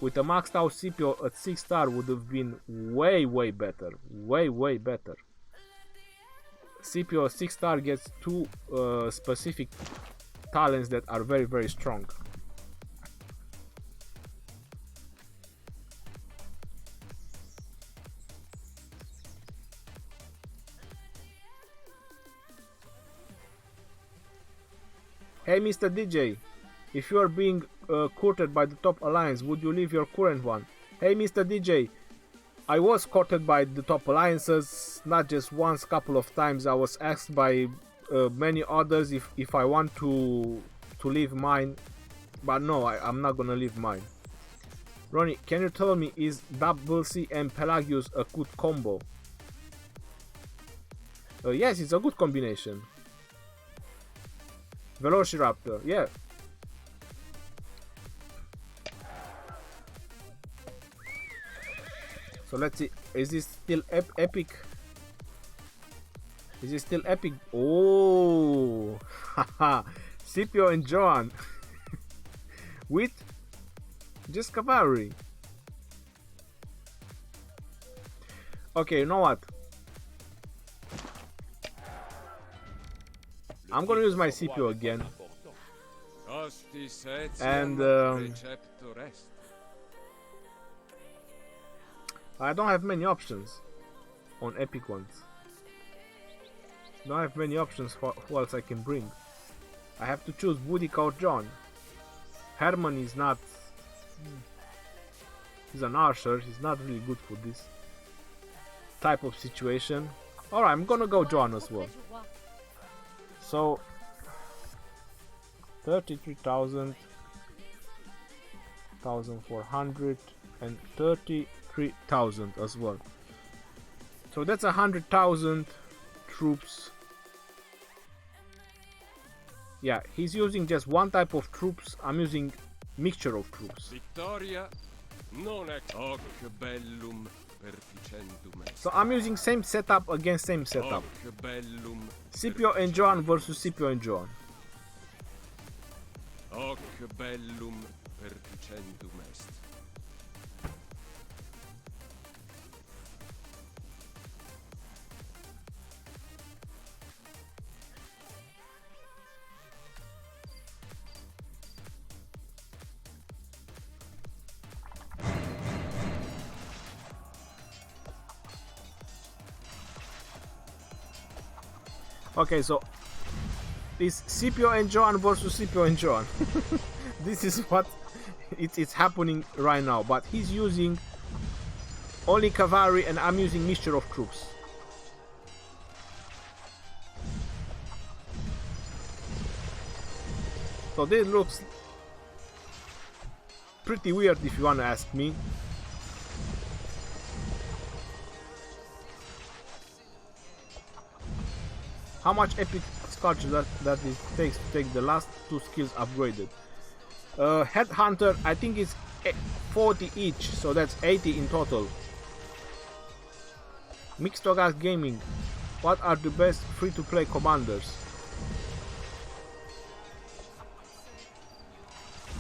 With a maxed out Scipio at 6-star would have been way better. Way better. Scipio 6-star gets 2 specific talents that are very strong. Hey Mr. DJ, if you are being courted by the top alliance, would you leave your current one? Hey Mr. DJ, I was courted by the top alliances, not just once, couple of times. I was asked by many others if I want to leave mine, but no, I'm not gonna leave mine. Ronnie, can you tell me, is Double C and Pelagius a good combo? Yes, it's a good combination. Velociraptor, yeah. So let's see, is this still epic? Is it still epic? Oh, haha, Scipio and Joan with just cavalry. Okay, you know what? I'm gonna use my Scipio again, and I don't have many options on epic ones. Don't have many options for who else I can bring. I have to choose Boudica or John. Herman is not. He's an archer. He's not really good for this type of situation. Alright, I'm gonna go John as well. So 33,000, 1,400 and 33,000 as well. So that's 100,000 troops Yeah, he's using just one type of troops. I'm using mixture of troops. Vittoria non è hoc bellum perficendum est. So I'm using same setup against same setup. Hoc bellum Scipio and Joan versus Scipio and Joan. hoc bellum perficendum est. Okay, so it's Scipio and Joan versus Scipio and Joan. This is what it's happening right now. But he's using only cavalry and I'm using mixture of troops. So this looks pretty weird if you wanna ask me. How much epic sculpture that it takes to take the last two skills upgraded? Headhunter, I think it's 40 each, so that's 80 in total. Mixtogas Gaming, what are the best free-to-play commanders?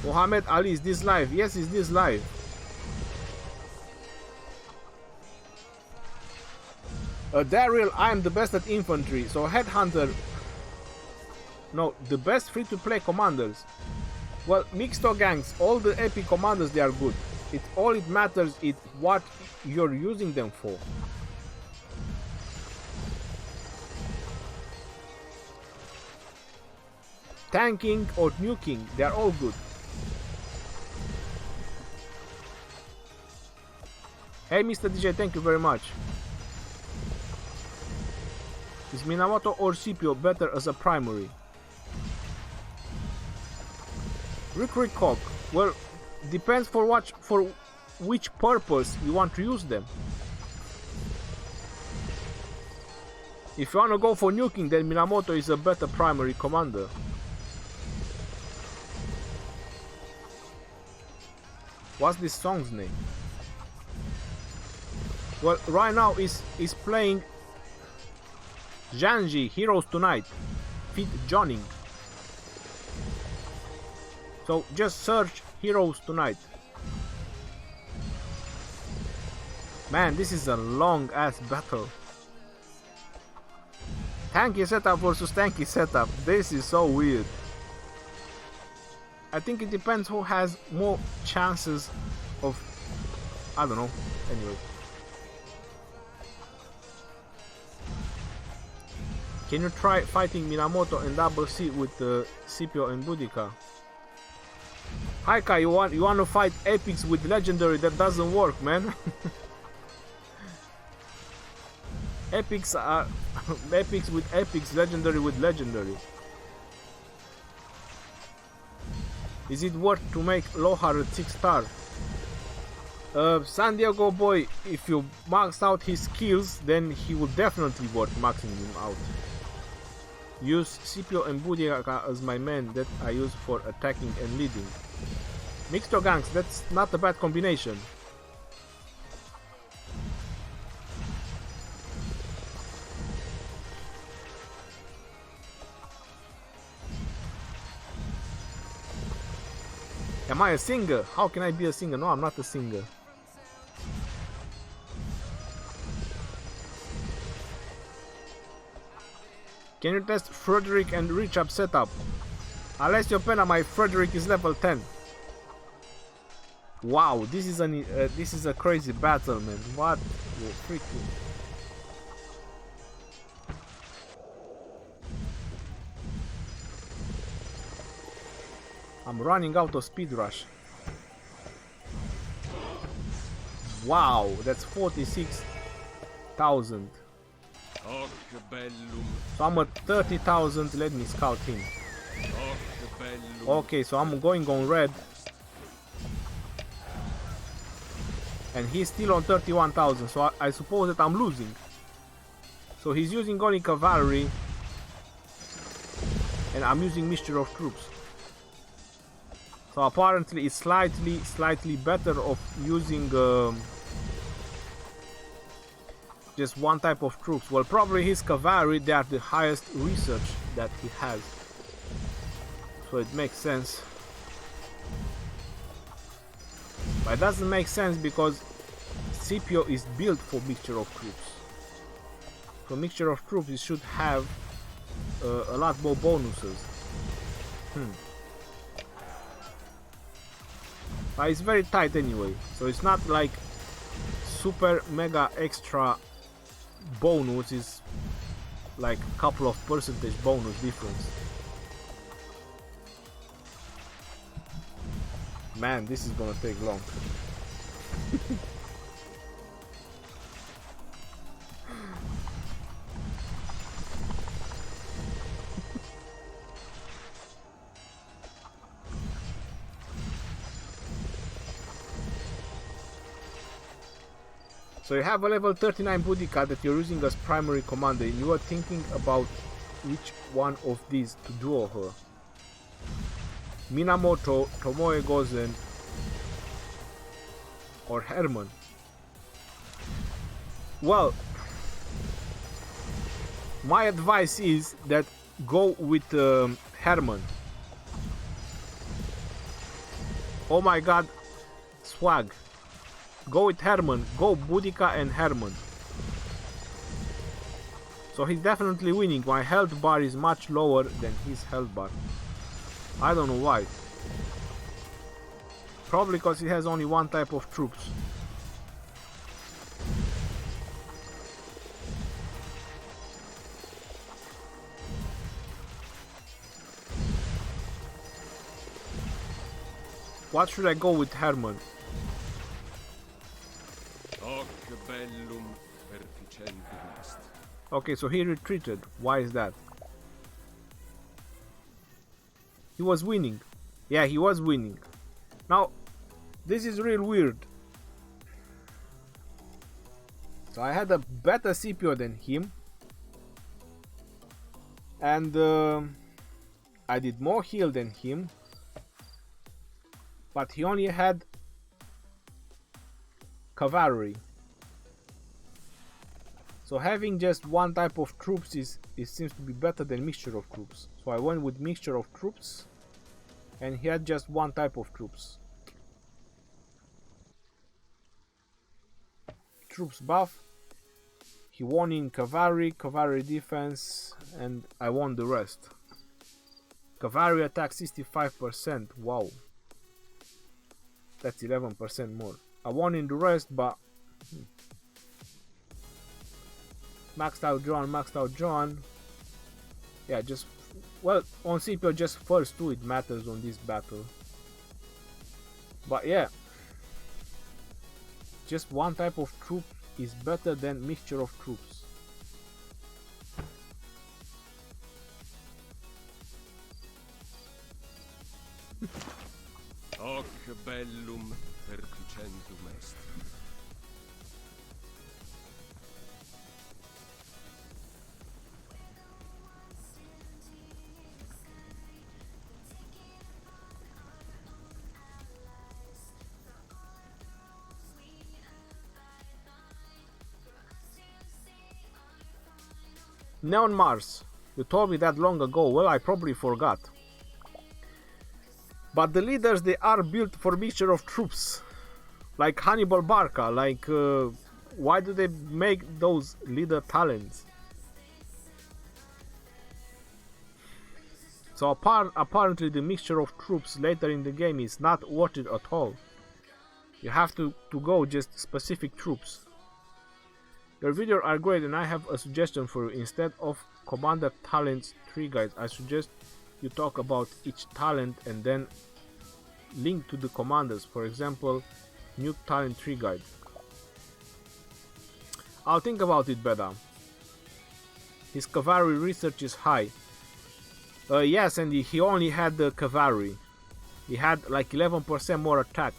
Mohammed Ali, is this live? Yes, is this live? Daryl, I am the best at infantry, so Headhunter. No, the best free-to-play commanders. Well, Mixto gangs, all the epic commanders, they are good. All it matters is what you're using them for. Tanking or nuking, they are all good. Hey Mr. DJ, thank you very much. Is Minamoto or Scipio better as a primary? Rick Cock. Well, depends for which purpose you want to use them. If you want to go for nuking, then Minamoto is a better primary commander. What's this song's name? Well, right now is playing Janji, Heroes Tonight, feat. Johnning. So just search Heroes Tonight. Man, this is a long ass battle. Tanky setup versus tanky setup. This is so weird. I think it depends who has more chances of... I don't know. Anyway. Can you try fighting Minamoto and Double C with Scipio and Boudica? Haika, you want to fight epics with legendary? That doesn't work, man. Epics are epics with epics, legendary with legendary. Is it worth to make Lohar a 6-star? San Diego boy, if you max out his skills, then he will definitely worth maxing him out. Use Scipio and Boudica as my men that I use for attacking and leading. Mixto gangs, that's not a bad combination. Am I a singer? How can I be a singer? No, I'm not a singer. Can you test Frederick and Richard setup? Alessio Pena, my Frederick is level 10. Wow, this is a crazy battle, man. What the freaking... I'm running out of speed rush. Wow, that's 46,000. So I'm at 30,000. Let me scout him. Okay, so I'm going on red. And he's still on 31,000, so I suppose that I'm losing. So he's using only cavalry. and I'm using mixture of troops. So apparently it's slightly better of using just one type of troops. Well, probably his cavalry, they are the highest research that he has. So it makes sense. But it doesn't make sense because Scipio is built for mixture of troops. So mixture of troops, it should have a lot more bonuses. But it's very tight anyway, so it's not like super mega extra bonus, is like a couple of percentage bonus difference. Man, this is gonna take long. So you have a level 39 Boudica that you're using as primary commander, and you are thinking about which one of these to duo her. Minamoto, Tomoe Gozen, or Herman. Well, my advice is that go with Herman. Oh my god, swag. Go with Herman, go Boudica and Herman. So he's definitely winning. My health bar is much lower than his health bar. I don't know why. Probably because he has only one type of troops. What should I go with Herman? Okay, so he retreated. Why is that? He was winning. Yeah, he was winning. Now, this is real weird. So I had a better Scipio than him. And I did more heal than him. But he only had cavalry. So having just one type of troops it seems to be better than mixture of troops. So I went with mixture of troops, and he had just one type of troops. Troops buff. He won in cavalry defense, and I won the rest. Cavalry attack 65%. Wow. That's 11% more. I won in the rest, but maxed out John. Yeah, just, well, on Scipio just first two it matters on this battle. But yeah, just one type of troop is better than mixture of troops. Hoc bellum perficentum est. Neon Mars, you told me that long ago. Well, I probably forgot. But the leaders, they are built for mixture of troops. Like Hannibal Barca, like why do they make those leader talents? So apparently the mixture of troops later in the game is not worth it at all. You have to go just specific troops. Your videos are great, and I have a suggestion for you. Instead of Commander Talents 3 guides, I suggest you talk about each talent and then link to the commanders. For example, Nuke Talent 3 guide. I'll think about it better. His cavalry research is high. Yes, and he only had the cavalry. He had like 11% more attack.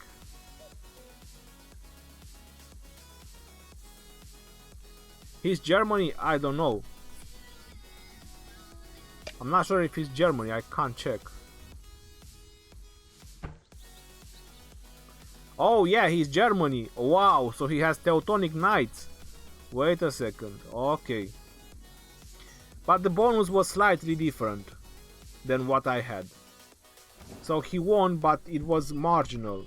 His Germany, I don't know. I'm not sure if he's Germany, I can't check. Oh yeah, he's Germany. Wow, so he has Teutonic Knights. Wait a second, okay. But the bonus was slightly different than what I had. So he won, but it was marginal.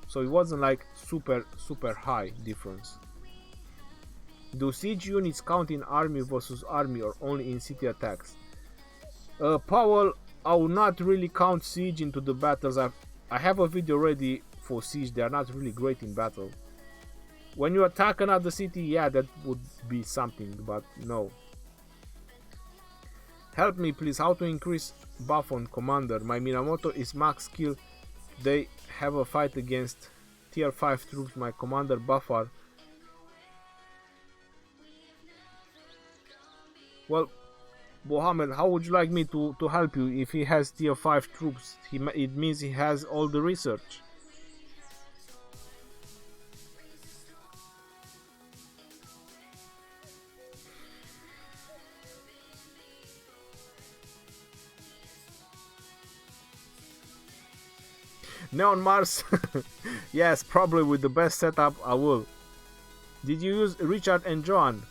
So it wasn't like super high difference. Do siege units count in army versus army or only in city attacks? Powell, I will not really count siege into the battles. I have a video ready for siege. They are not really great in battle. When you attack another city, yeah, that would be something, but no. Help me please, how to increase buff on commander? My Minamoto is max skill. They have a fight against tier 5 troops. My commander buff are... Well, Mohammed, how would you like me to help you? If he has tier 5 troops, it means he has all the research. Neon Mars, yes, probably with the best setup I will. Did you use Richard and Joan?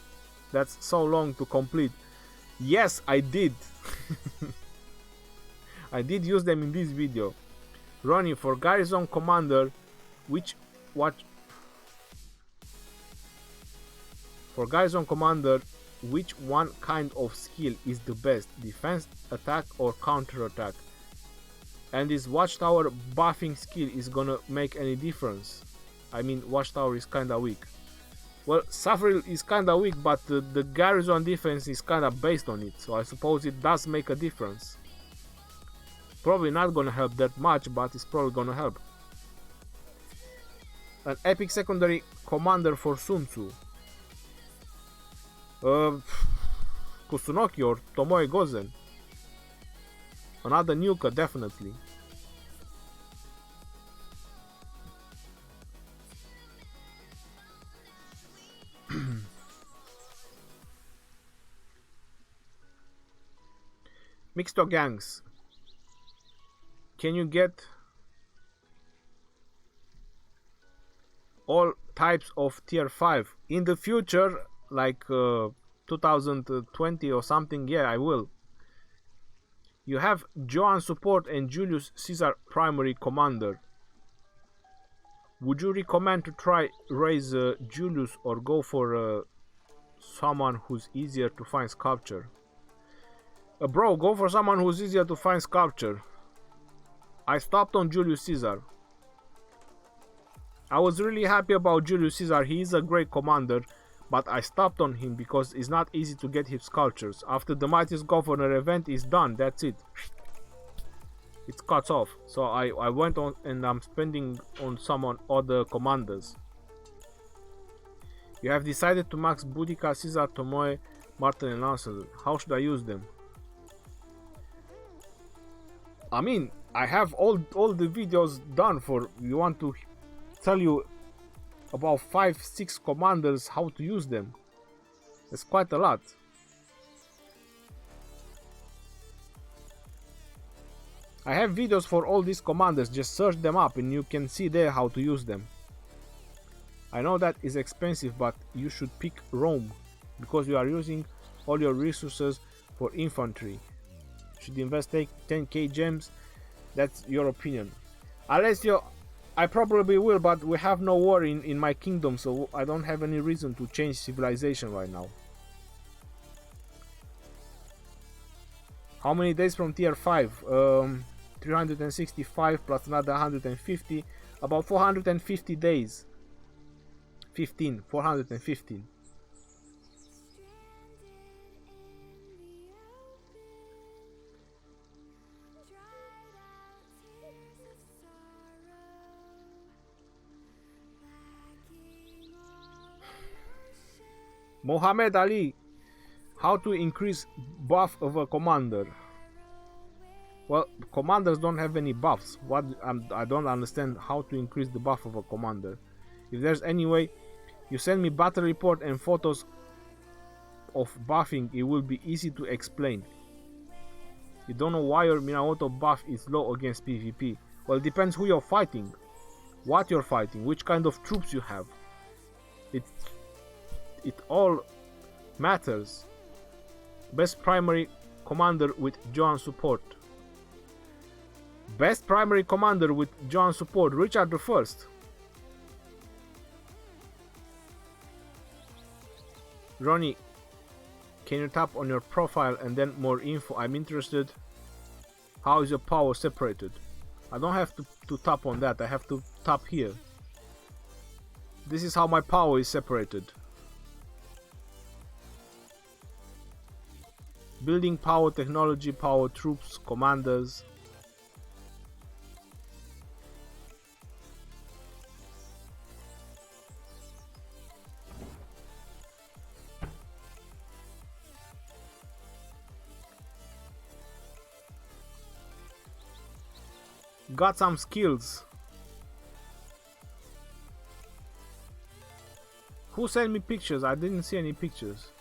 That's so long to complete. Yes, I did. I did use them in this video. Ronnie, for garrison commander, which one kind of skill is the best? Defense, attack, or counter attack? And this watchtower buffing skill is gonna make any difference? I mean, watchtower is kinda weak. Well, Safaril is kinda weak, but the garrison defense is kinda based on it, so I suppose it does make a difference. Probably not gonna help that much, but it's probably gonna help. An epic secondary commander for Sun Tzu. Kusunoki or Tomoe Gozen. Another nuker, definitely. Mixto gangs. Can you get all types of tier 5 in the future, like 2020 or something? Yeah, I will. You have Joan support and Julius Caesar primary commander. Would you recommend to try raise Julius or go for someone who's easier to find sculpture? Bro, go for someone who's easier to find sculpture. I stopped on Julius Caesar. I was really happy about Julius Caesar. He is a great commander, but I stopped on him because it's not easy to get his sculptures. After the Mightiest Governor event is done, that's it. It cuts off. So I went on and I'm spending on some other commanders. You have decided to max Boudica, Caesar, Tomoe, Martin and Lancelot. How should I use them? I mean, I have all the videos done for... You want to tell you about 5-6 commanders, how to use them. It's quite a lot. I have videos for all these commanders, just search them up and you can see there how to use them. I know that is expensive, but you should pick Rome because you are using all your resources for infantry. You should invest 10k gems. That's your opinion. Unless you... I probably will, but we have no war in my kingdom, so I don't have any reason to change civilization right now. How many days from tier 5? 365 plus another 150, about 450 days. 415. Mohammed Ali, how to increase buff of a commander? Well, commanders don't have any buffs. I don't understand how to increase the buff of a commander. If there's any way, you send me battle report and photos of buffing, it will be easy to explain. You don't know why your Minamoto buff is low against PvP. Well, it depends who you're fighting, what you're fighting, which kind of troops you have. It all matters. Best primary commander with Joan support. Best primary commander with Joan support, Richard the First. Ronnie, can you tap on your profile and then more info? I'm interested. How is your power separated? I don't have to tap on that. I have to tap here. This is how my power is separated. Building power, technology, power, troops, commanders. Got some skills. Who sent me pictures? I didn't see any pictures.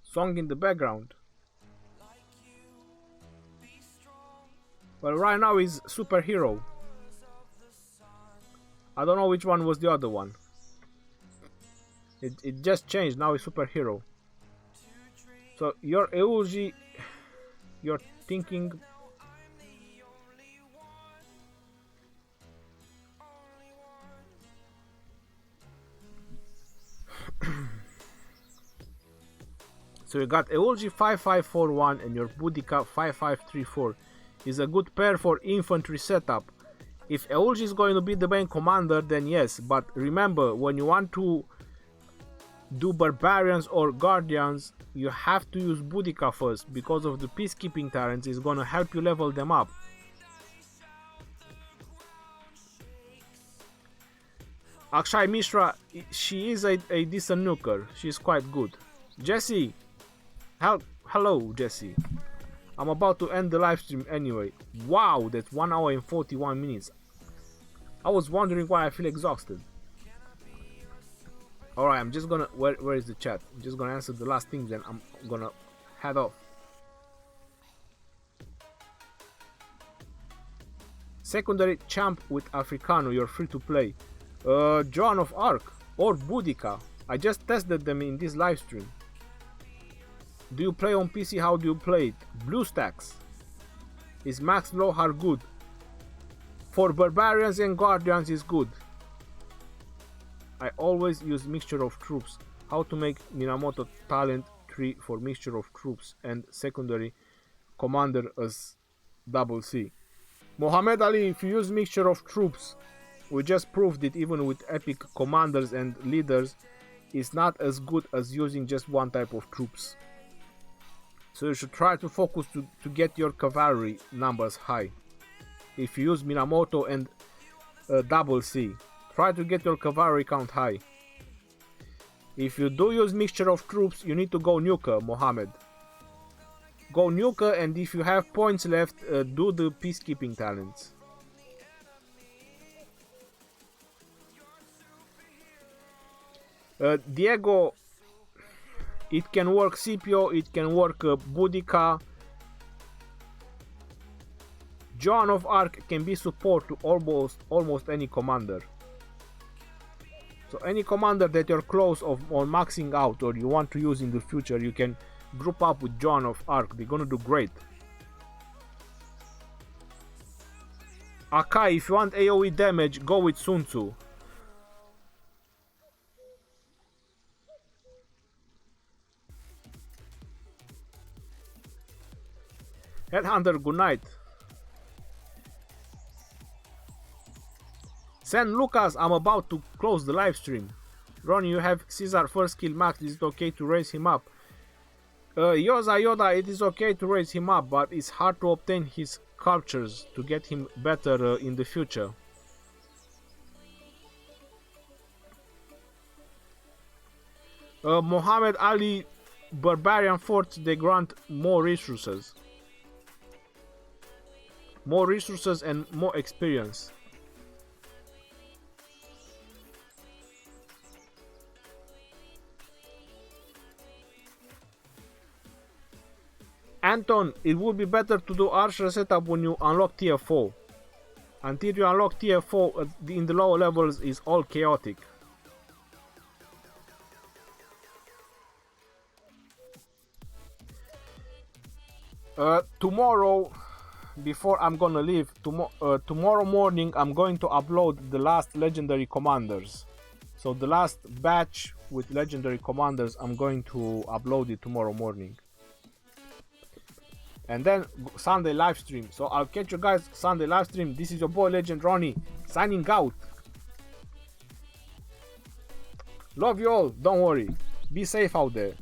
Song in the background. Well, right now is superhero. I don't know which one was the other one. It just changed. Now it's superhero. So your Eulogy, you're thinking. So you got Eulogy 5541 and your Boudica 5534 is a good pair for infantry setup. If Eulogy is going to be the main commander, then yes, but remember, when you want to do barbarians or guardians, you have to use Boudica first, because of the peacekeeping talents is going to help you level them up. Akshay Mishra, she is a decent nuker, she's quite good. Jesse, hello Jesse. I'm about to end the live stream anyway. Wow, that's 1 hour and 41 minutes. I was wondering why I feel exhausted. Alright, I'm just gonna... Where is the chat? I'm just gonna answer the last things and I'm gonna head off. Secondary champ with Africano, you're free to play. Joan of Arc or Boudica. I just tested them in this live stream. Do you play on PC? How do you play it? BlueStacks. Is max low hard good? For barbarians and guardians is good. I always use mixture of troops. How to make Minamoto talent tree for mixture of troops and secondary commander as double C. Mohammed Ali, if you use mixture of troops, we just proved it even with epic commanders and leaders, is not as good as using just one type of troops. So you should try to focus to get your cavalry numbers high. If you use Minamoto and double C, try to get your cavalry count high. If you do use mixture of troops, you need to go nuker, Mohammed. Go nuker, and if you have points left, do the peacekeeping talents. Diego, it can work Scipio, it can work Boudica. Joan of Arc can be support to almost any commander. So any commander that you're close on maxing out or you want to use in the future, you can group up with Joan of Arc. They're gonna do great. Akai, if you want AoE damage, go with Sun Tzu. Headhunter, good night. San Lucas, I'm about to close the live stream. Ronnie, you have Caesar first skill max. Is it okay to raise him up? Yoda, it is okay to raise him up, but it's hard to obtain his sculptures to get him better in the future. Muhammad Ali barbarian forts, they grant more resources. More resources and more experience. Anton, it would be better to do archer setup when you unlock TF4. Until you unlock TF4 in the lower levels is all chaotic. Tomorrow, before I'm gonna leave, tomorrow morning I'm going to upload the last legendary commanders. So the last batch with legendary commanders, I'm going to upload it tomorrow morning. And then Sunday live stream. So I'll catch you guys Sunday live stream. This is your boy Legend Ronnie signing out. Love you all. Don't worry. Be safe out there.